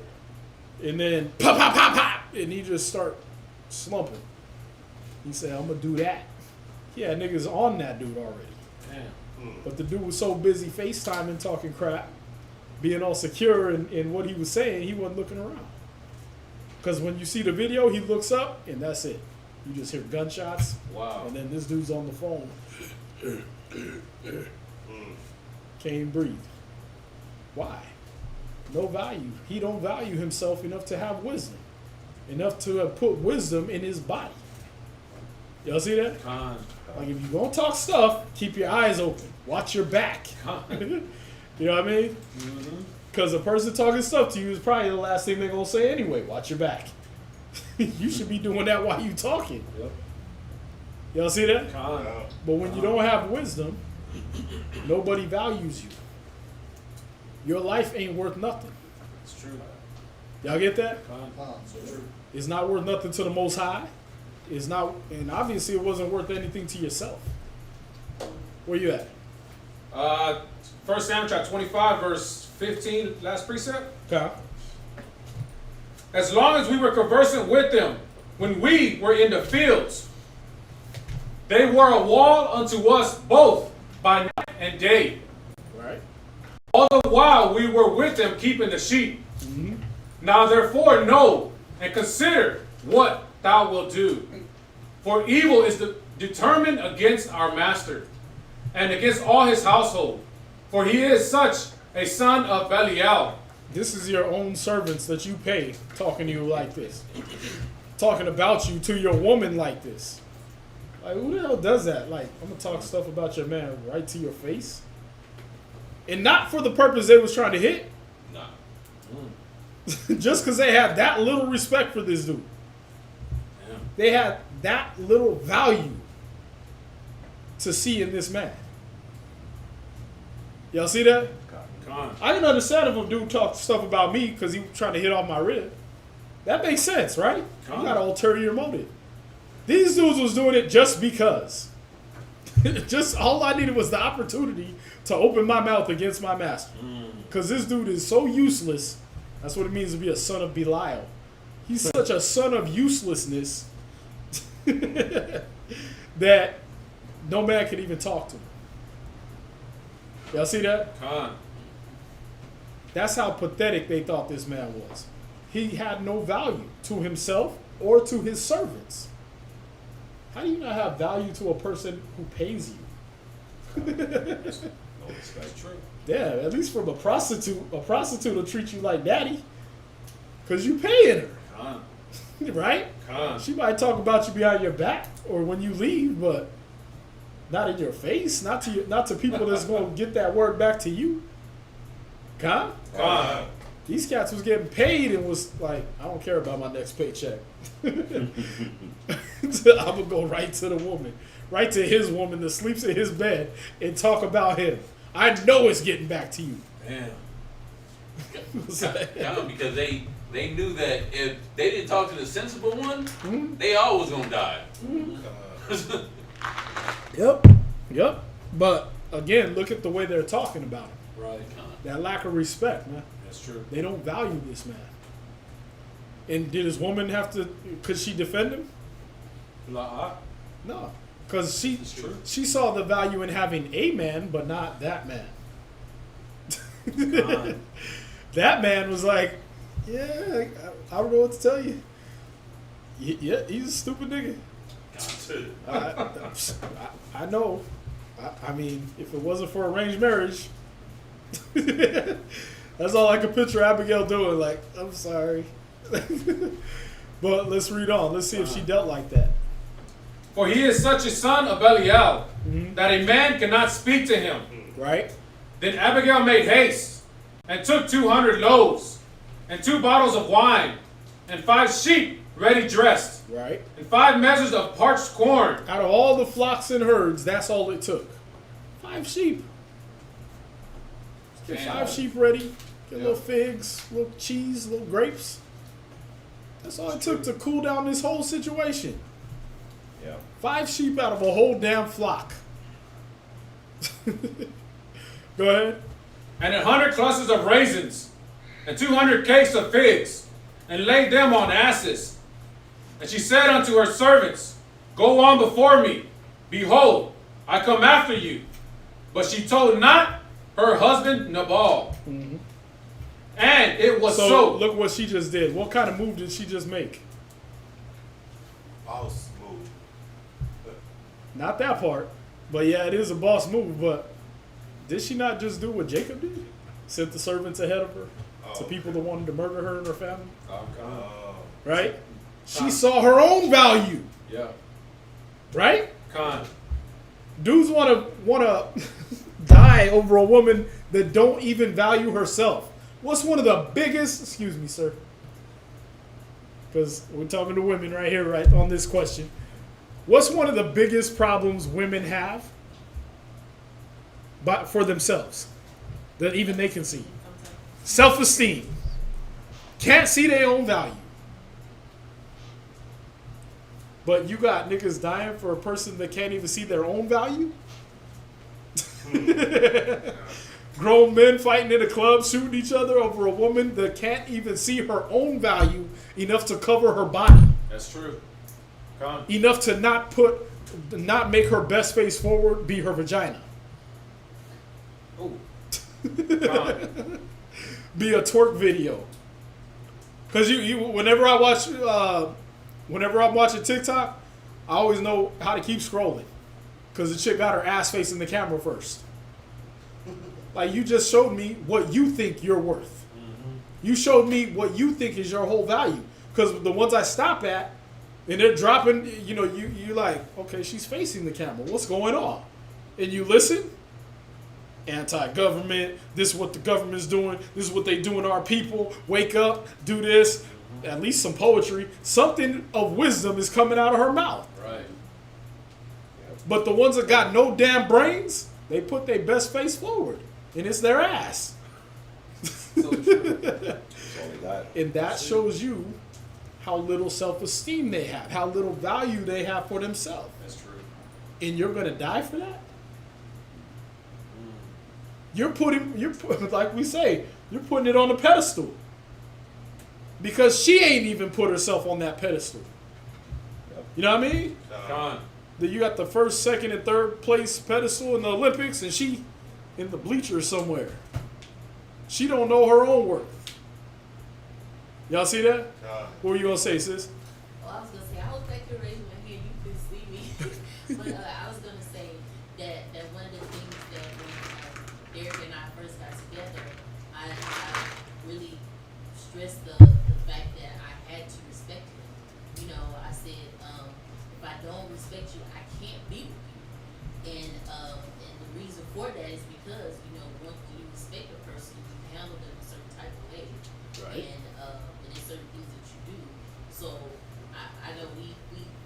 And then pop, pop, pop, pop, and he just start slumping. He said, "I'm gonna do that." Yeah, niggas on that dude already. Damn. But the dude was so busy FaceTiming, talking crap, being all secure in what he was saying, he wasn't looking around. Because when you see the video, he looks up, and that's it. You just hear gunshots, Wow. and then this dude's on the phone. Can't even breathe. Why? No value. He don't value himself enough to have wisdom. Enough to have put wisdom in his body. Y'all see that? Con. Like if you're gonna talk stuff, keep your eyes open. Watch your back. Con. You know what I mean? Because a person talking stuff to you is probably the last thing they're gonna say anyway. Watch your back. You should be doing that while you talking. Yep. Y'all see that? Con. But when you don't have wisdom, nobody values you. Your life ain't worth nothing. It's true. Y'all get that? Con. So true. It's not worth nothing to the Most High. It's not, and obviously it wasn't worth anything to yourself. Where you at? 1 Samuel chapter 25, verse 15, last precept. Okay. As long as we were conversant with them, when we were in the fields, they were a wall unto us both by night and day. Right. All the while we were with them keeping the sheep. Now therefore know and consider what thou wilt do. For evil is determined against our master, and against all his household. For he is such a son of Belial. This is your own servants that you pay talking to you like this. Talking about you to your woman like this. Like, who the hell does that? Like, I'm going to talk stuff about your man right to your face. And not for the purpose they was trying to hit. Nah. Just because they had that little respect for this dude. Yeah. They had that little value to see in this man. Y'all see that? Con. I can understand if a dude talked stuff about me because he was trying to hit off my rib. That makes sense, right? You got an ulterior motive. These dudes was doing it just because. Just all I needed was the opportunity to open my mouth against my master. Because this dude is so useless. That's what it means to be a son of Belial. He's such a son of uselessness that no man could even talk to him. Y'all see that? Con. That's how pathetic they thought this man was. He had no value to himself or to his servants. How do you not have value to a person who pays you? That's true. Yeah, at least from a prostitute will treat you like daddy. Because you paying her, Con. right? She might talk about you behind your back or when you leave, but not in your face. Not to people that's going to get that word back to you. These cats was getting paid and was like, I don't care about my next paycheck. I'm gonna go right to the woman, right to his woman that sleeps in his bed and talk about him. I know it's getting back to you. Damn. Because they knew that if they didn't talk to the sensible one, they always gonna die. Yep. But again, look at the way they're talking about him. Right. That lack of respect, man. That's true. They don't value this man. And did his woman have to? Could she defend him? No, because she saw the value in having a man, but not that man. That man was like, yeah, I don't know what to tell you. Yeah, he's a stupid nigga. I know. I mean, if it wasn't for arranged marriage, that's all I could picture Abigail doing. Like, I'm sorry. But let's read on. Let's see if she dealt like that. For he is such a son of Belial that a man cannot speak to him. Right? Then Abigail made haste and took 200 loaves and 2 bottles of wine and 5 sheep ready dressed. Right. And 5 measures of parched corn. Out of all the flocks and herds, that's all it took. 5 sheep. Get 5 sheep ready. Get little figs, little cheese, little grapes. That's all it took to cool down this whole situation. Yeah. 5 sheep out of a whole damn flock. Go ahead. And 100 clusters of raisins and 200 cakes of figs, and laid them on asses. And she said unto her servants, Go on before me. Behold, I come after you. But she told not her husband Nabal. And it was so. Look what she just did. What kind of move did she just make? Boss move. Not that part. But yeah, it is a boss move. But did she not just do what Jacob did? Sent the servants ahead of her to people that wanted to murder her and her family? Right? She saw her own value. Yeah. Right? Con. Dudes wanna die over a woman that don't even value herself. What's one of the biggest? Excuse me, sir, because we're talking to women right here, right on this question. What's one of the biggest problems women have, but for themselves, that even they can see? Self-esteem. Can't see their own value. But you got niggas dying for a person that can't even see their own value? Grown men fighting in a club, shooting each other over a woman that can't even see her own value enough to cover her body. That's true. Con. Enough to not make her best face forward be her vagina. Oh. Be a twerk video. Because whenever I'm watching TikTok, I always know how to keep scrolling. Because the chick got her ass facing the camera first. Like, you just showed me what you think you're worth. You showed me what you think is your whole value. Because the ones I stop at, and they're dropping, you're like, okay, she's facing the camera. What's going on? And you listen. Anti-government. This is what the government's doing. This is what they doing to our people. Wake up. Do this. At least some poetry. Something of wisdom is coming out of her mouth. Right. But the ones that got no damn brains, they put their best face forward. And it's their ass. So true. And that shows you how little self-esteem they have, how little value they have for themselves. That's true. And you're going to die for that? You're putting, like we say, you're putting it on a pedestal. Because she ain't even put herself on that pedestal. You know what I mean? Con. That you got the first, second, and third place pedestal in the Olympics, and she in the bleachers somewhere. She don't know her own worth. Y'all see that? What were you gonna say, sis? Well, I was gonna say I was back here raising my hand. You couldn't see me, but I was gonna say that one of the things that when Derek and I first got together, I really stressed the fact that I had to respect him. I for that is because, you know, when you respect a person, you handle them a certain type of way. Right. And there's certain things that you do. So I know we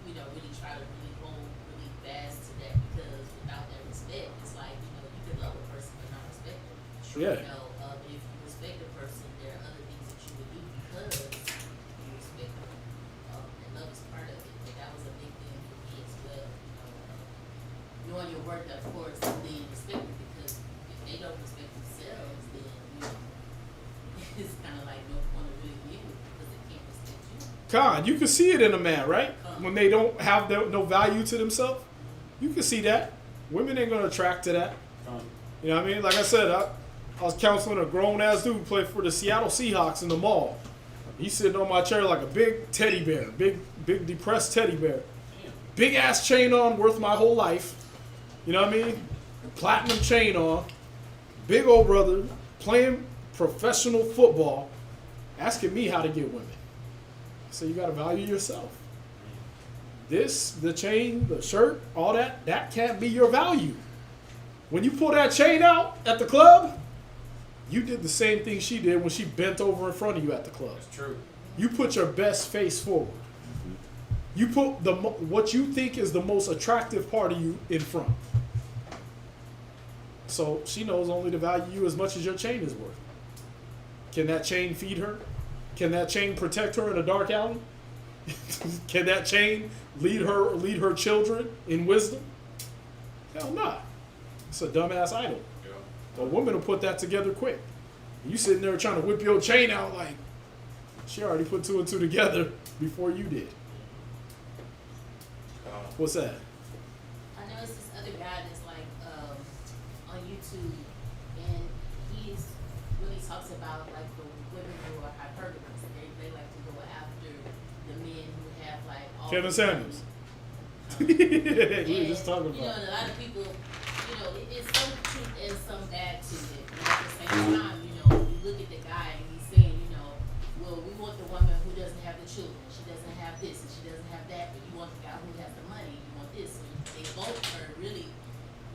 you know, really try to really hold really fast to that, because without that respect, it's like, you know, you can love a person but not respect them. Yeah. You know, but if you respect a person, there are other things that you would do because you respect them. And love is part of it. But that was a big thing for me as well. You know, knowing your worth, of course, and being respected, because if they don't respect themselves, then, you know, it's kind of like no point of really being with them because they can't respect you. Con, you can see it in a man, right? When they don't have no value to themselves, you can see that. Women ain't gonna attract to that. You know what I mean? Like I said, I was counseling a grown ass dude who played for the Seattle Seahawks in the mall. He's sitting on my chair like a big teddy bear, big depressed teddy bear. Big ass chain on, worth my whole life. You know what I mean? Platinum chain on. Big old brother playing professional football, asking me how to get women. So you gotta value yourself. This, the chain, the shirt, all that can't be your value. When you pull that chain out at the club, you did the same thing she did when she bent over in front of you at the club. That's true. You put your best face forward. You put what you think is the most attractive part of you in front. So she knows only to value you as much as your chain is worth. Can that chain feed her? Can that chain protect her in a dark alley? Can that chain lead her children in wisdom? Hell no. It's a dumbass idol. Yeah. A woman will put that together quick. You sitting there trying to whip your chain out like she already put two and two together before you did. What's that? I know it's this other guy that's like on YouTube, and when he talks about like the women who are hypergamous, they like to go after the men who have like all Kevin the Samuels. money. We were just talking You know, about. and a lot of people, you know, it's some truth and some bad to it. But at the same time, you know, you look at the guy and he's saying, you know, well, we want the woman who doesn't have the children, she doesn't have this, and she doesn't have that, but you want the guy who has the money, you want this. So they both are really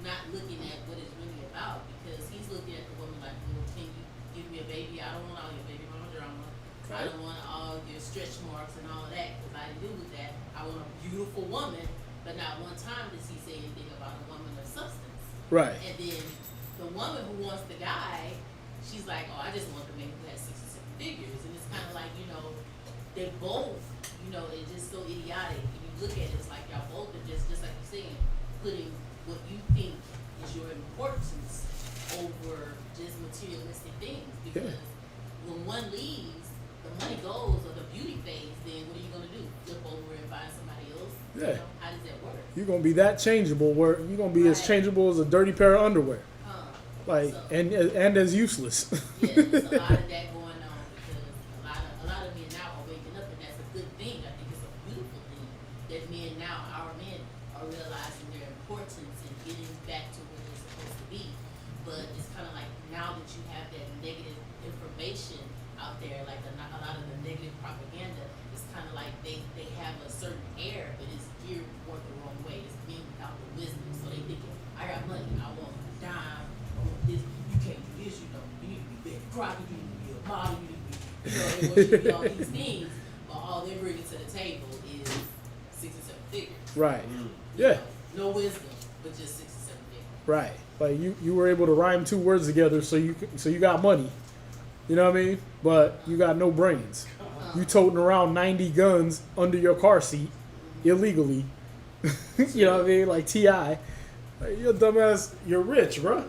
not looking at what it's really about, because he's looking at the woman like, well, can you give me a baby? I don't want all your baby mama drama. I don't want all your stretch marks and all of that, because I didn't do with that. I want a beautiful woman, but not one time does he say anything about a woman of substance. Right. And then the woman who wants the guy, she's like, oh, I just want the man who has 6 or 7 figures. And it's kind of like, you know, they both, you know, it's just so idiotic. When you look at it, it's like y'all both are just like you're saying, putting what you think is your importance over just materialistic things. Because when one leaves, the money goes, or the beauty fades, then what are you going to do? Flip over and find somebody else? Yeah. You know, how does that work? You're gonna be that changeable where you're gonna be as changeable as a dirty pair of underwear. Like So- and as useless. Yeah, there's a lot of that going on, because a lot of men now are waking up, and that's a good thing. I think it's a beautiful thing that men now, our men, are realizing their importance and getting back to where they're supposed to be. But it's kind of like now that you have that negative information out there, like a lot of the negative propaganda, it's kind of like they have a certain air, but it's geared toward the wrong way. It's being without the wisdom. So they thinking, I got money, I want a dime, I want this. You can't do this, you know. You need to be big, crowd, you need to be a model, you need to be, you know, they want you to be all these things, but all they're bringing to the table is 6 or 7 figures. Right. You Yeah. know, no wisdom, but just 6 or 7 figures. Right. Like you were able to rhyme 2 words together, so you got money. You know what I mean? But you got no brains. You toting around 90 guns under your car seat illegally. You know what I mean? Like T.I. Like, you're dumbass. You're rich, bro.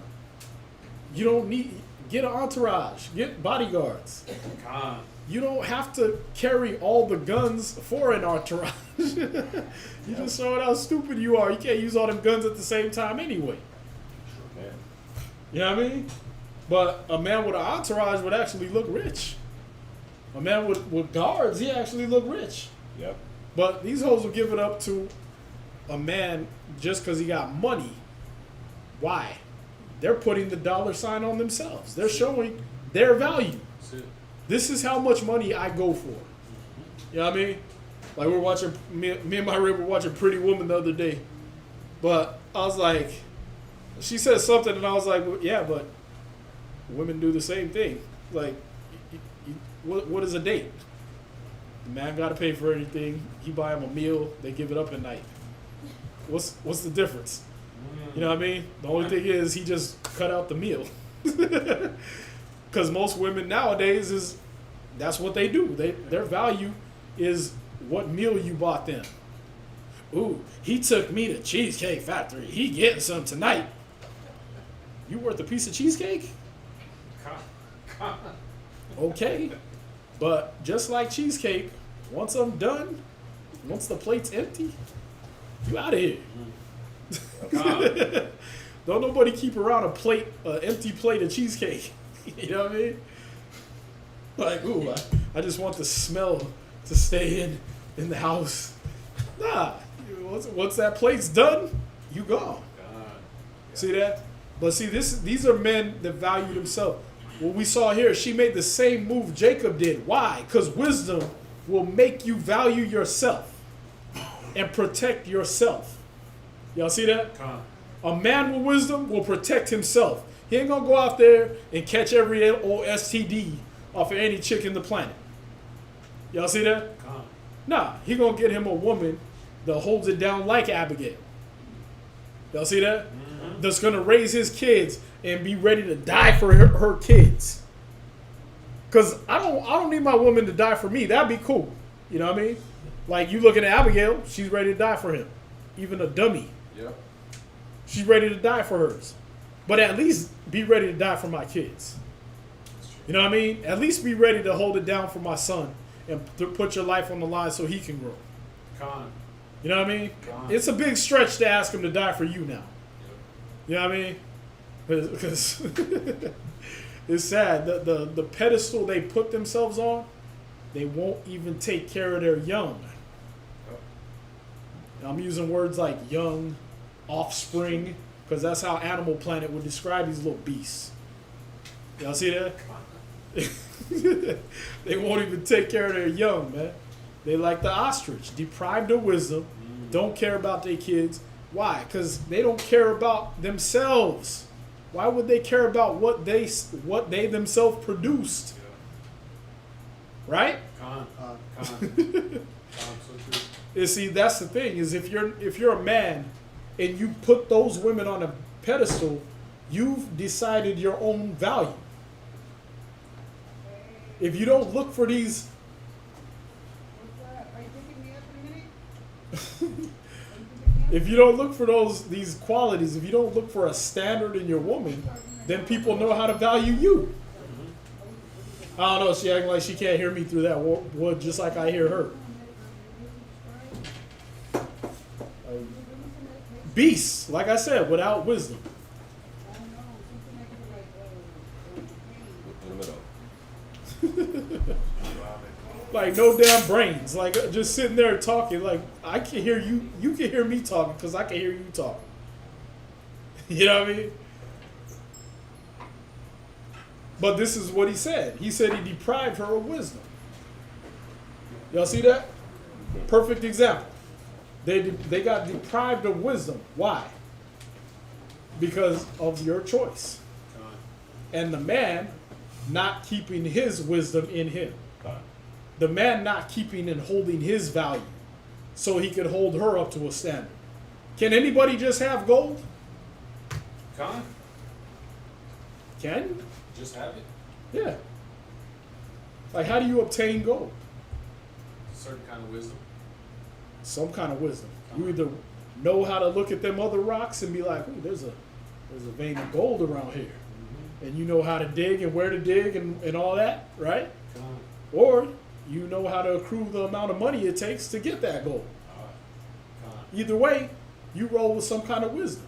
You don't need get an entourage. Get bodyguards. You don't have to carry all the guns for an entourage. You just showing how stupid you are. You can't use all them guns at the same time anyway. You know what I mean? But a man with an entourage would actually look rich. A man with guards, he actually look rich. Yep. But these hoes will give it up to a man just because he got money. Why? They're putting the dollar sign on themselves. They're showing their value. This is how much money I go for. You know what I mean? Like we're watching, me and my rib were watching Pretty Woman the other day. But I was like, she said something, and I was like, well, yeah, but women do the same thing. Like, what is a date? The man got to pay for anything. He buy him a meal. They give it up at night. What's the difference? You know what I mean? The only thing is he just cut out the meal. Because most women nowadays that's what they do. Their value is what meal you bought them. Ooh, he took me to Cheesecake Factory. He getting some tonight. You worth a piece of cheesecake? Okay. But just like cheesecake, once I'm done, once the plate's empty, you out of here. Don't nobody keep around an empty plate of cheesecake. You know what I mean? Like, ooh, I just want the smell to stay in the house. Nah, once that plate's done, you gone. See that? But see, these are men that value themselves. What we saw here, she made the same move Jacob did. Why? Because wisdom will make you value yourself and protect yourself. Y'all see that? A man with wisdom will protect himself. He ain't gonna go out there and catch every old STD off of any chick in the planet. Y'all see that? Nah, he gonna get him a woman that holds it down like Abigail. Y'all see that? Mm-hmm. That's gonna raise his kids and be ready to die for her kids. Cause I don't need my woman to die for me. That'd be cool. You know what I mean? Like, you looking at Abigail, she's ready to die for him. Even a dummy. Yep. She's ready to die for hers. But at least be ready to die for my kids. You know what I mean? At least be ready to hold it down for my son and to put your life on the line so he can grow. You know what I mean? It's a big stretch to ask him to die for you now. You know what I mean? Because it's sad. The pedestal they put themselves on, they won't even take care of their young. I'm using words like young, offspring, because that's how Animal Planet would describe these little beasts. Y'all see that? They won't even take care of their young, man. They like the ostrich, deprived of wisdom, don't care about their kids. Why? Because they don't care about themselves. Why would they care about what they themselves produced? Right? You see, that's the thing, is if you're a man and you put those women on a pedestal, you've decided your own value. If you don't look for these... If you don't look for these qualities, if you don't look for a standard in your woman, then people know how to value you. I don't know, she acting like she can't hear me through that wood just like I hear her. Beasts, like I said, without wisdom. Like, no damn brains. Like, just sitting there talking. Like, I can hear you. You can hear me talking because I can hear you talking. You know what I mean? But this is what he said. He said he deprived her of wisdom. Y'all see that? Perfect example. They got deprived of wisdom. Why? Because of your choice. And the man not keeping his wisdom in him. The man not keeping and holding his value so he could hold her up to a standard. Can anybody just have gold? Can you? Just have it? Yeah. Like, how do you obtain gold? A certain kind of wisdom. Some kind of wisdom. You either know how to look at them other rocks and be like, ooh, there's a vein of gold around here. Mm-hmm. And you know how to dig and where to dig and all that, right? Or you know how to accrue the amount of money it takes to get that gold. Either way, you roll with some kind of wisdom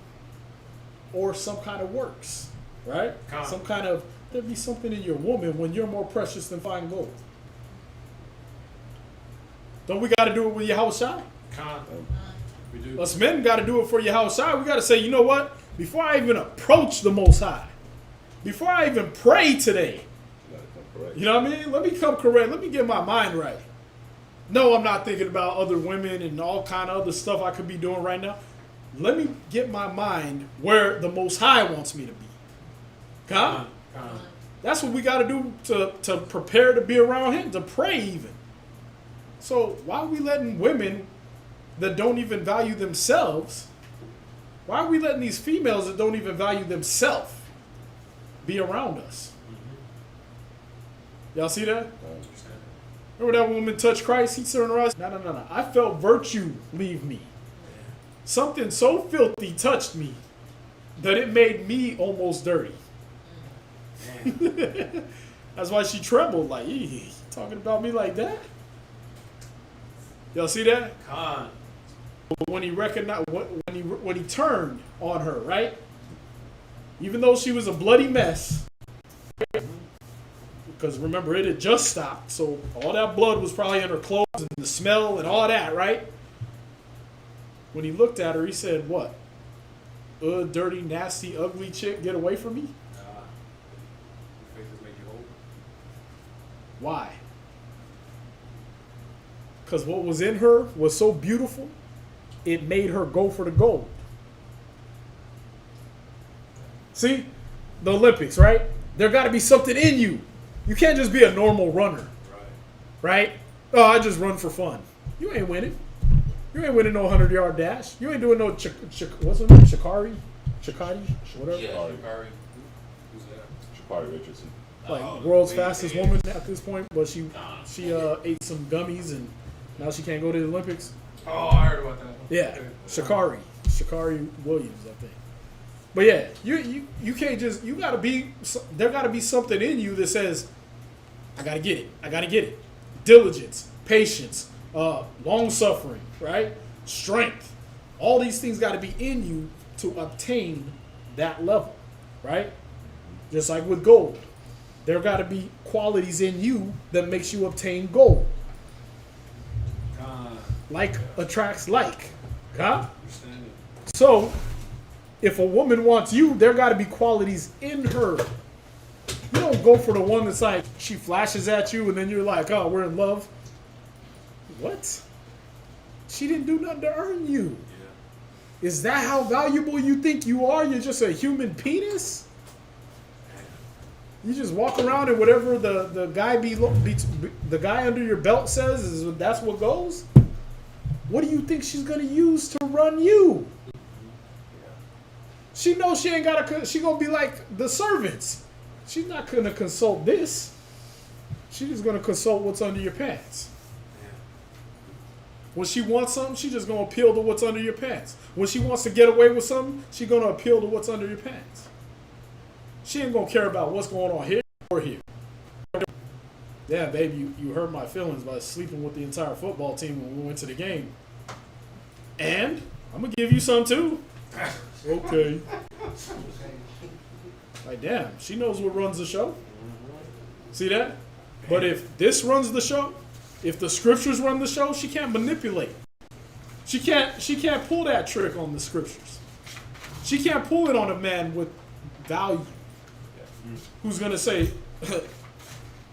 or some kind of works, right? Some kind of, there'd be something in your woman when you're more precious than fine gold. Don't we got to do it with Yahushua? We do. Us men got to do it for Yahushua. We got to say, you know what? Before I even approach the Most High, before I even pray today, you know what I mean? Let me come correct. Let me get my mind right. No, I'm not thinking about other women and all kind of other stuff I could be doing right now. let me get my mind where the Most High wants me to be. Huh? That's what we got to do to prepare to be around Him, to pray even. So why are we letting women that don't even value themselves, why are we letting these females that don't even value themselves be around us? Y'all see that? Remember that woman touched Christ? He turned around. No. I felt virtue leave me. Something so filthy touched me that it made me almost dirty. That's why she trembled, like, "Eeh, talking about me like that?" Y'all see that? But when he recognized, when he turned on her, right? Even though she was a bloody mess, because remember, it had just stopped, so all that blood was probably in her clothes and the smell and all that, right? When he looked at her, he said, "What? Dirty, nasty, ugly chick, get away from me." Why? Because what was in her was so beautiful, it made her go for the gold. See? The Olympics, right? There got to be something in you. You can't just be a normal runner. Right? Oh, I just run for fun. You ain't winning. You ain't winning no 100-yard dash. You ain't doing no what's her name? Shikari? Whatever. Yeah, Shikari. Who's that? Shikari Richardson. Like world's fastest woman at this point, but she ate some gummies and now she can't go to the Olympics. Oh, I heard about that. Yeah, Shikari Williams, I think. But yeah, you can't just, there gotta be something in you that says, I gotta get it. Diligence, patience, long suffering, right? Strength. All these things gotta be in you to obtain that level, right? Just like with gold. There got to be qualities in you that makes you obtain gold. Like attracts like. Huh? So, if a woman wants you, there got to be qualities in her. You don't go for the one that's like, she flashes at you and then you're like, oh, we're in love. What? She didn't do nothing to earn you. Yeah. Is that how valuable you think you are? You're just a human penis? You just walk around and whatever the guy under your belt says that's what goes. What do you think she's gonna use to run you? She knows she ain't gotta. She gonna be like the servants. She's not gonna consult this. She's just gonna consult what's under your pants. When she wants something, she's just gonna appeal to what's under your pants. When she wants to get away with something, she's gonna appeal to what's under your pants. She ain't gonna care about what's going on here or here. Yeah, baby, you hurt my feelings by sleeping with the entire football team when we went to the game. And I'm gonna give you some too. Okay. Like, damn, she knows what runs the show. See that? But if this runs the show, if the scriptures run the show, she can't manipulate. She can't pull that trick on the scriptures. She can't pull it on a man with value. Who's gonna say,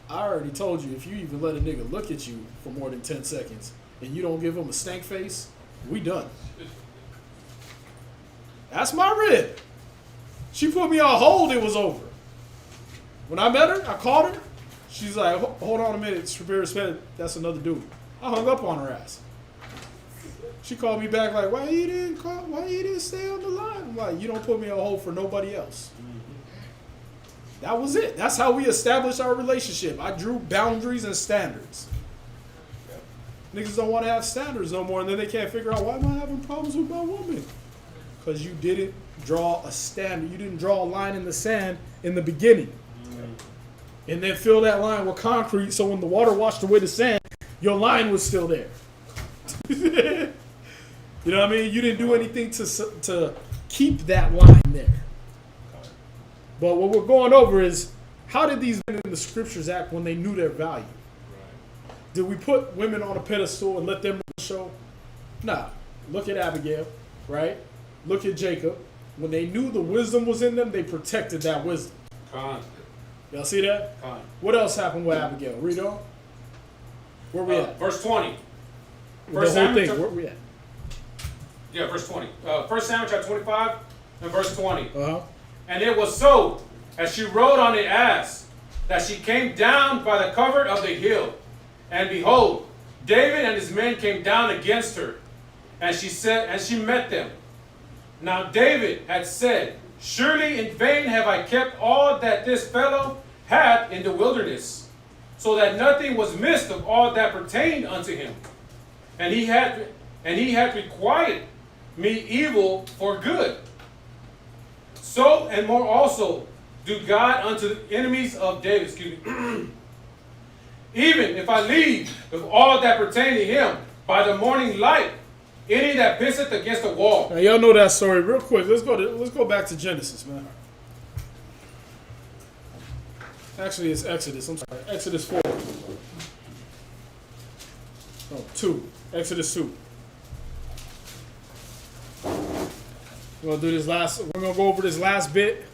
I already told you, if you even let a nigga look at you for more than 10 seconds and you don't give him a stank face, we done. That's my rib. She put me on hold, it was over. When I met her, I called her. She's like, hold on a minute, Spirit said that's another dude. I hung up on her ass. She called me back like, why you didn't stay on the line? I'm like, you don't put me on hold for nobody else. That was it. That's how we established our relationship. I drew boundaries and standards. Niggas don't want to have standards no more, and then they can't figure out, why am I having problems with my woman? Because you didn't draw a standard. You didn't draw a line in the sand in the beginning. And then fill that line with concrete so when the water washed away the sand, your line was still there. You know what I mean? You didn't do anything to keep that line there. But what we're going over is, how did these men in the scriptures act when they knew their value? Right. Did we put women on a pedestal and let them run the show? Nah. Look at Abigail, right? Look at Jacob. When they knew the wisdom was in them, they protected that wisdom. Y'all see that? What else happened with Abigail? Read on. Where we at? Verse 20. The whole thing. Where we at? Yeah, verse 20. 1 Samuel chapter 25 and verse 20. Uh-huh. And it was so, as she rode on the ass, that she came down by the covert of the hill. And behold, David and his men came down against her. And she met them. Now David had said, surely in vain have I kept all that this fellow had in the wilderness, so that nothing was missed of all that pertained unto him. And he had requited me evil for good. So and more also do God unto the enemies of David. Excuse me. Even if I leave with all that pertain to him by the morning light, any that pisseth against the wall. Now y'all know that story real quick. Let's go back to Genesis, man. Actually, it's Exodus. I'm sorry, Exodus 4. No, 2. Exodus 2. We're gonna do this last. We're gonna go over this last bit,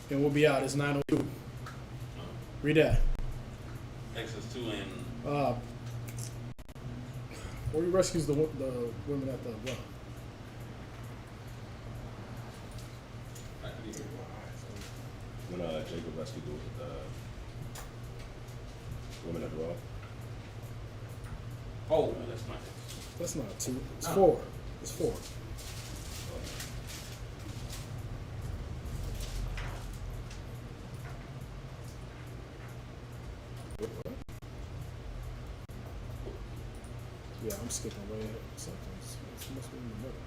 and we'll be out. It's 9:02. Read that. Exodus 2 and Where he rescues the women at the well. When Jacob rescued the women at the well. Oh, no, that's not it. That's not 2. It's 4. It's 4. Yeah, I'm skipping way ahead. Something must be in the middle.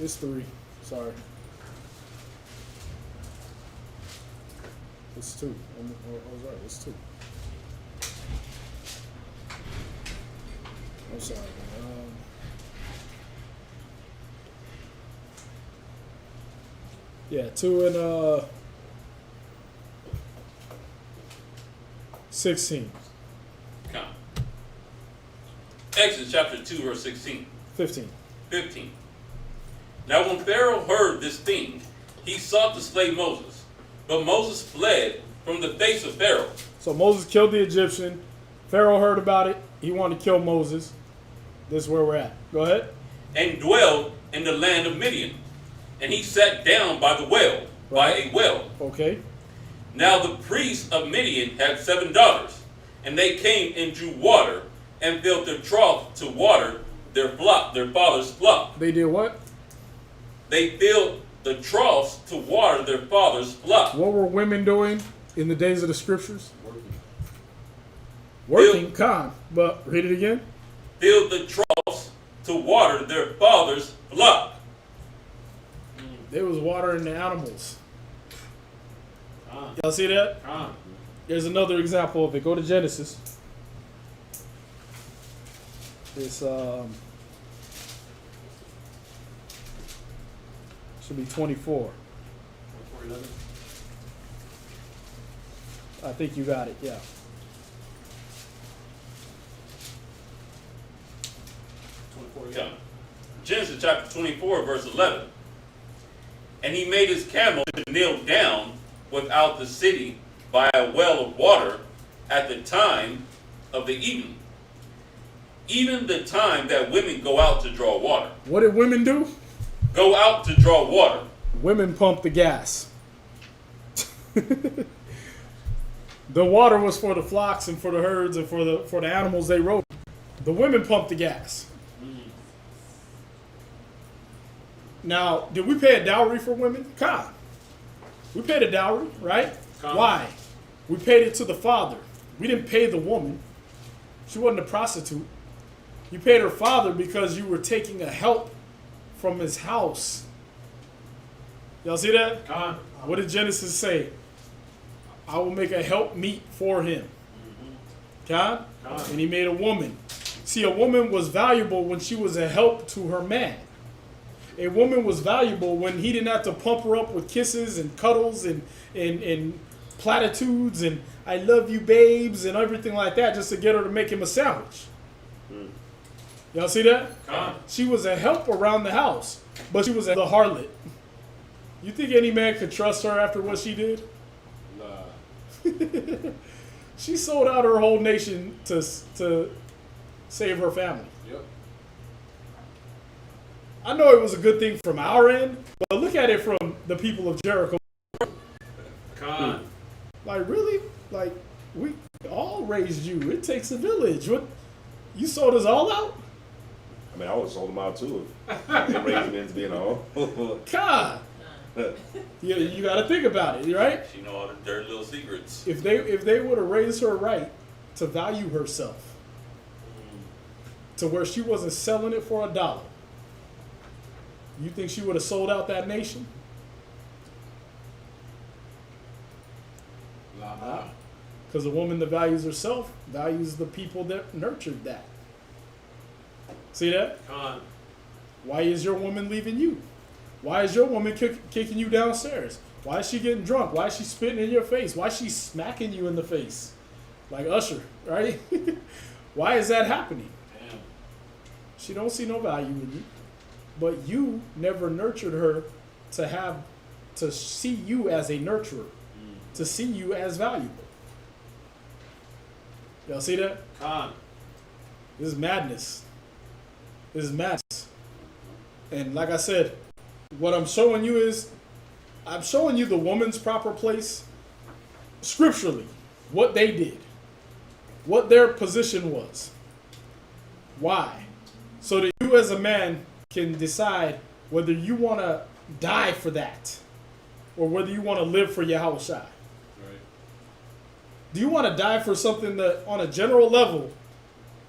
It's 3. Sorry. It's 2. I was right. It's 2. I'm sorry, man. 2 and 16. Count. Exodus chapter 2, verse 16. 15. 15. Now when Pharaoh heard this thing, he sought to slay Moses. But Moses fled from the face of Pharaoh. So Moses killed the Egyptian. Pharaoh heard about it. He wanted to kill Moses. This is where we're at. Go ahead. And dwelled in the land of Midian. And he sat down by the well, by a well. Okay. Now the priests of Midian had 7 daughters, and they came and drew water, and filled their trough to water their flock, their father's flock. They did what? They filled the troughs to water their father's flock. What were women doing in the days of the scriptures? Working, con. But read it again. Filled the troughs to water their father's flock. They was watering the animals. Y'all see that? There's another example of it. Go to Genesis. It's should be 24. I think you got it. Yeah. Yeah. Genesis chapter 24, verse 11. And he made his camel to kneel down without the city by a well of water at the time of the evening, even the time that women go out to draw water. What did women do? Go out to draw water. Women pumped the gas. The water was for the flocks and for the herds and for the animals they rode. The women pumped the gas. Now, did we pay a dowry for women? God. We paid a dowry, right? Why? We paid it to the father. We didn't pay the woman. She wasn't a prostitute. You paid her father because you were taking a help from his house. Y'all see that? What did Genesis say? I will make a help meet for him. God? And he made a woman. See, a woman was valuable when she was a help to her man. A woman was valuable when he didn't have to pump her up with kisses and cuddles and platitudes and I love you babes and everything like that just to get her to make him a sandwich. Y'all see that? She was a help around the house, but she was the harlot. You think any man could trust her after what she did? Nah. She sold out her whole nation to save her family. Yep. I know it was a good thing from our end, but look at it from the people of Jericho. Con. Like, really? Like, we all raised you. It takes a village. What? You sold us all out? I mean, I would have sold them out too if they raised me into being a hoe. God. You got to think about it, right? She know all the dirty little secrets. If they would have raised her right to value herself, to where she wasn't selling it for $1, you think she would have sold out that nation? Because a woman that values herself values the people that nurtured that. See that? Con. Why is your woman leaving you? Why is your woman kicking you downstairs? Why is she getting drunk? Why is she spitting in your face? Why is she smacking you in the face? Like Usher, right? Why is that happening? Damn. She don't see no value in you. But you never nurtured her to see you as a nurturer, to see you as valuable. Y'all see that? Con. This is madness. This is madness. And like I said, what I'm showing you is, I'm showing you the woman's proper place scripturally, what they did, what their position was. Why? So that you as a man can decide whether you want to die for that or whether you want to live for Yahushua. Right. Do you want to die for something that on a general level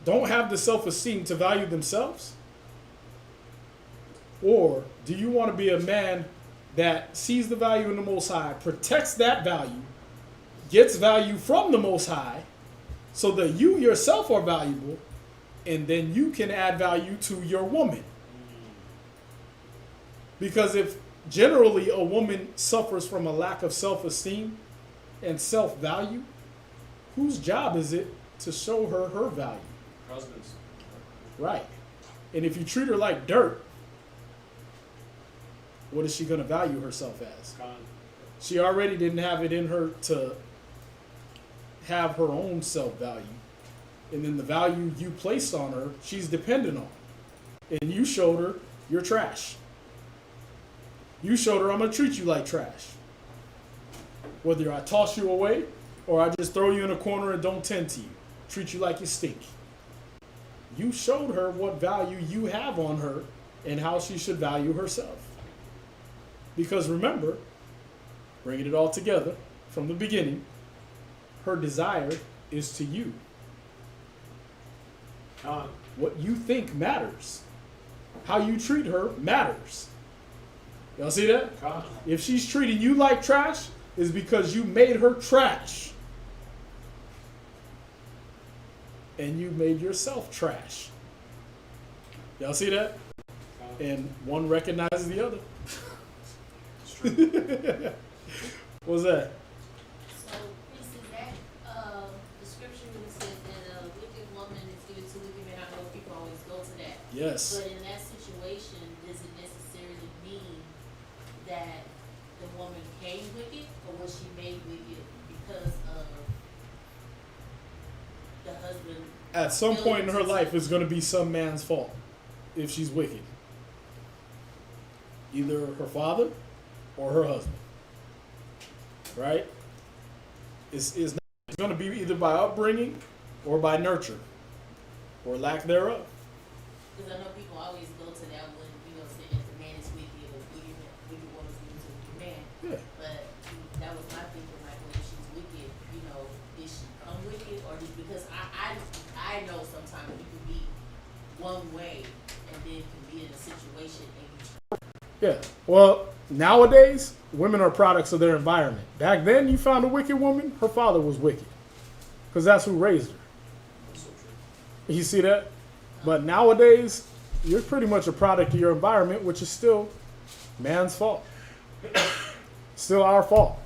don't have the self-esteem to value themselves? Or do you want to be a man that sees the value in the Most High, protects that value, gets value from the Most High, so that you yourself are valuable, and then you can add value to your woman? Because if generally a woman suffers from a lack of self-esteem and self-value, whose job is it to show her her value? Husbands. Right. And if you treat her like dirt, what is she going to value herself as? Con. She already didn't have it in her to have her own self-value. And then the value you placed on her, she's dependent on. And you showed her you're trash. You showed her I'm going to treat you like trash. Whether I toss you away or I just throw you in a corner and don't tend to you. Treat you like you stink. You showed her what value you have on her and how she should value herself. Because remember, bringing it all together from the beginning, her desire is to you. Con. What you think matters. How you treat her matters. Y'all see that? Con. If she's treating you like trash, it's because you made her trash. And you made yourself trash. Y'all see that? And one recognizes the other. What's that? So, Priest, is that the scripture when it says that a wicked woman is given to wicked men? I know people always go to that. Yes. But in that situation, does it necessarily mean that the woman became wicked, or was she made wicked because of the husband? At some point in her life, it's going to be some man's fault if she's wicked. Either her father or her husband. Right? It's going to be either by upbringing or by nurture or lack thereof. Because I know people always go to that one, saying if the man is wicked or wicked woman's given to a wicked man. Yeah. But that was my thinking, like, well, if she's wicked, did she become wicked? Or because I know sometimes you can be one way and then can be in a situation and Yeah. Well, nowadays, women are products of their environment. Back then, you found a wicked woman, her father was wicked. Because that's who raised her. You see that? But nowadays, you're pretty much a product of your environment, which is still man's fault. Still our fault.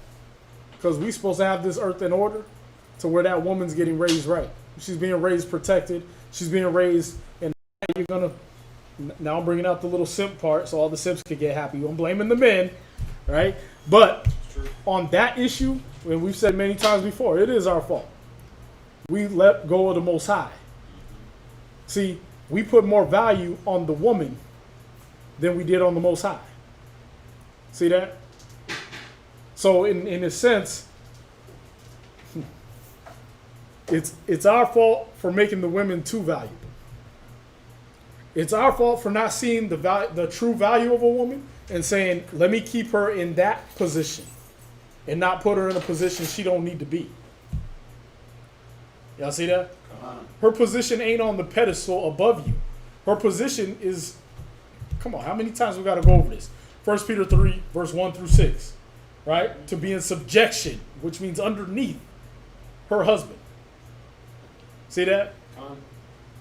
Because we're supposed to have this earth in order to where that woman's getting raised right. She's being raised protected. She's being raised, and you're going to... Now I'm bringing out the little simp part so all the simps can get happy. I'm blaming the men, right? But on that issue, and we've said many times before, it is our fault. We let go of the Most High. See, we put more value on the woman than we did on the Most High. See that? So in a sense, it's our fault for making the women too valuable. It's our fault for not seeing the true value of a woman and saying, let me keep her in that position and not put her in a position she don't need to be. Y'all see that? Her position ain't on the pedestal above you. Her position is, come on, how many times we got to go over this? 1 Peter 3, verse 1 through 6, right? To be in subjection, which means underneath her husband. See that?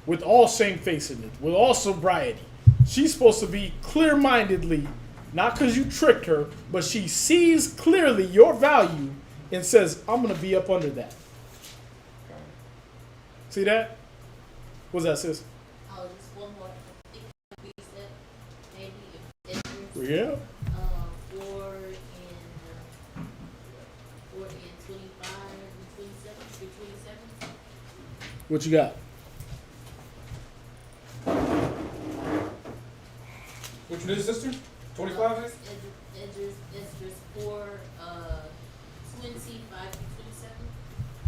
With all shamefacedness, with all sobriety. She's supposed to be clear-mindedly, not because you tricked her, but she sees clearly your value and says, I'm going to be up under that. See that? What's that, sis? Oh, just one more. It can be said, maybe if Yeah. 4 and 25 and 27 through 27. What you got? Which one is it, sister? 25? Esdras 4, 25 through 27.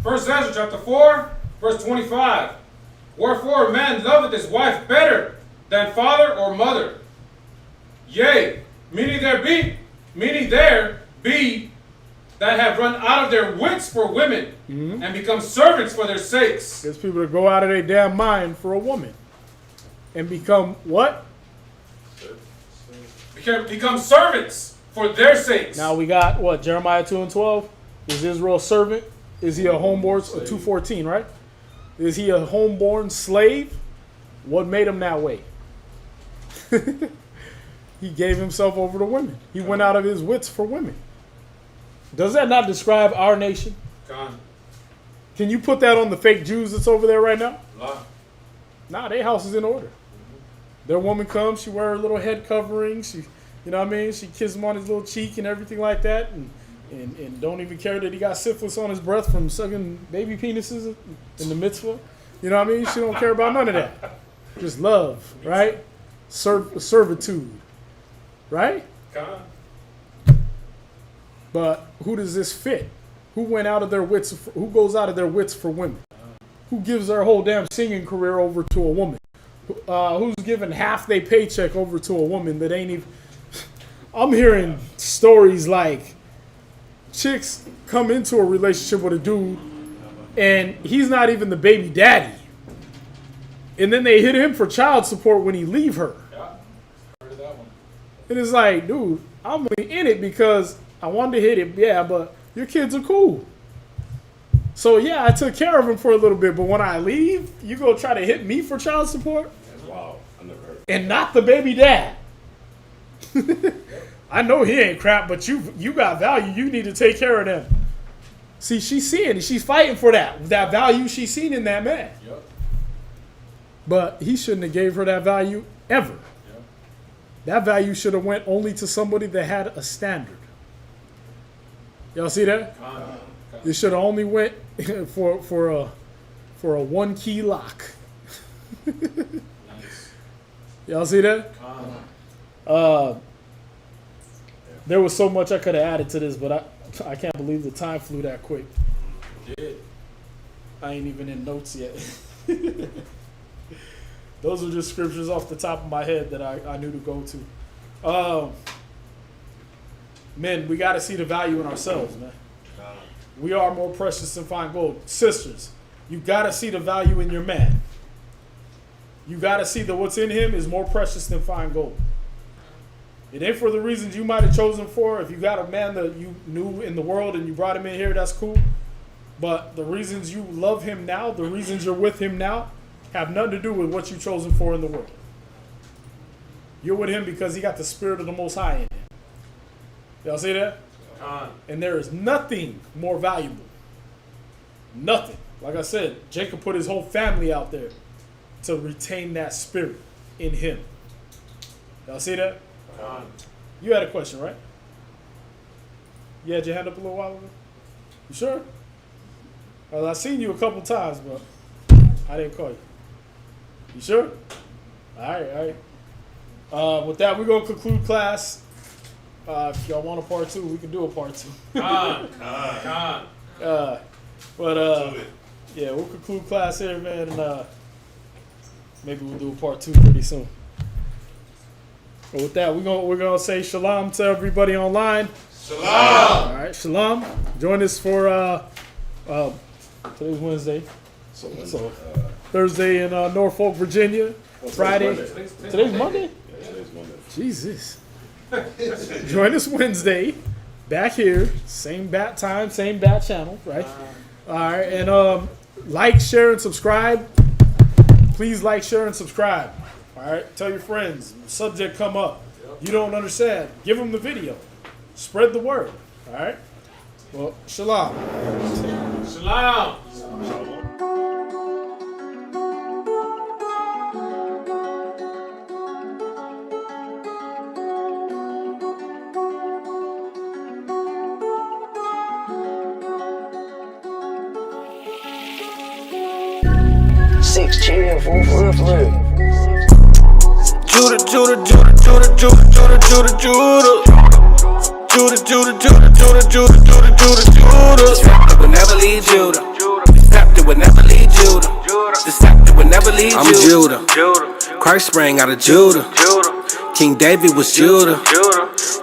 First Ezra chapter 4, verse 25. Wherefore a man loveth his wife better than father or mother. Yea, meaning there be that have run out of their wits for women and become servants for their sakes. There's people that go out of their damn mind for a woman and become what? Become servants for their sakes. Now we got what? Jeremiah 2 and 12. Is Israel a servant? Is he a homeborn? 2:14, right? Is he a homeborn slave? What made him that way? He gave himself over to women. He went out of his wits for women. Does that not describe our nation? Gone. Can you put that on the fake Jews that's over there right now? Nah. Nah, their house is in order. Their woman comes, she wear her little head covering, she, you know what I mean? She kisses him on his little cheek and everything like that, and don't even care that he got syphilis on his breath from sucking baby penises in the mitzvah. You know what I mean? She don't care about none of that. Just love, right? Servitude, right? Gone. But who does this fit? Who went out of their wits? Who goes out of their wits for women? Who gives their whole damn singing career over to a woman? Who's giving half their paycheck over to a woman that ain't even... I'm hearing stories like chicks come into a relationship with a dude and he's not even the baby daddy. And then they hit him for child support when he leave her. Yeah. Heard of that one. And it's like, dude, I'm in it because I wanted to hit it, yeah, but your kids are cool. So yeah, I took care of him for a little bit, but when I leave, you go try to hit me for child support? Wow, I never heard. And not the baby dad. I know he ain't crap, but you got value. You need to take care of them. See, she's seeing it. She's fighting for that value she's seen in that man. Yep. But he shouldn't have gave her that value ever. Yep. That value should have went only to somebody that had a standard. Y'all see that? Gone. It should have only went for a one key lock. Nice. Y'all see that? Gone. There was so much I could have added to this, but I can't believe the time flew that quick. Did. I ain't even in notes yet. Those are just scriptures off the top of my head that I knew to go to. Men, we got to see the value in ourselves, man. We are more precious than fine gold. Sisters, you got to see the value in your man. You got to see that what's in him is more precious than fine gold. It ain't for the reasons you might have chosen for. If you got a man that you knew in the world and you brought him in here, that's cool. But the reasons you love him now, the reasons you're with him now, have nothing to do with what you chosen for in the world. You're with him because he got the spirit of the Most High in him. Y'all see that? Gone. And there is nothing more valuable. Nothing. Like I said, Jacob put his whole family out there to retain that spirit in him. Y'all see that? Gone. You had a question, right? You had your hand up a little while ago? You sure? Well, I seen you a couple times, but I didn't call you. You sure? All right. With that, we're gonna conclude class. If y'all want a part 2, we can do a part 2. Con. Yeah, we'll conclude class here, man, and maybe we'll do a part 2 pretty soon. But with that, we're gonna say shalom to everybody online. Shalom. All right, shalom. Join us for today's Wednesday, so Thursday in Norfolk, Virginia. Friday. Today's Monday. Yeah, today's Monday. Jesus. Join us Wednesday, back here, same bat time, same bat channel, right? All right, and like, share, and subscribe. Please like, share, and subscribe. All right, tell your friends. Subject come up, you don't understand, give them the video. Spread the word. All right. Well, shalom. Shalom. Six chill, for real. Judah, Judah, Judah, Judah, Judah, Judah, Judah, Judah. Judah, Judah, Judah, Judah, Judah, Judah, Judah, Judah. The scepter will never leave Judah. The scepter will never leave Judah. The scepter will never leave Judah. I'm Judah. Christ sprang out of Judah. King David was Judah.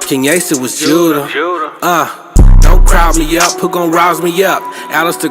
King Asa was Judah. Don't crowd me up, who gon' rouse me up? Alistair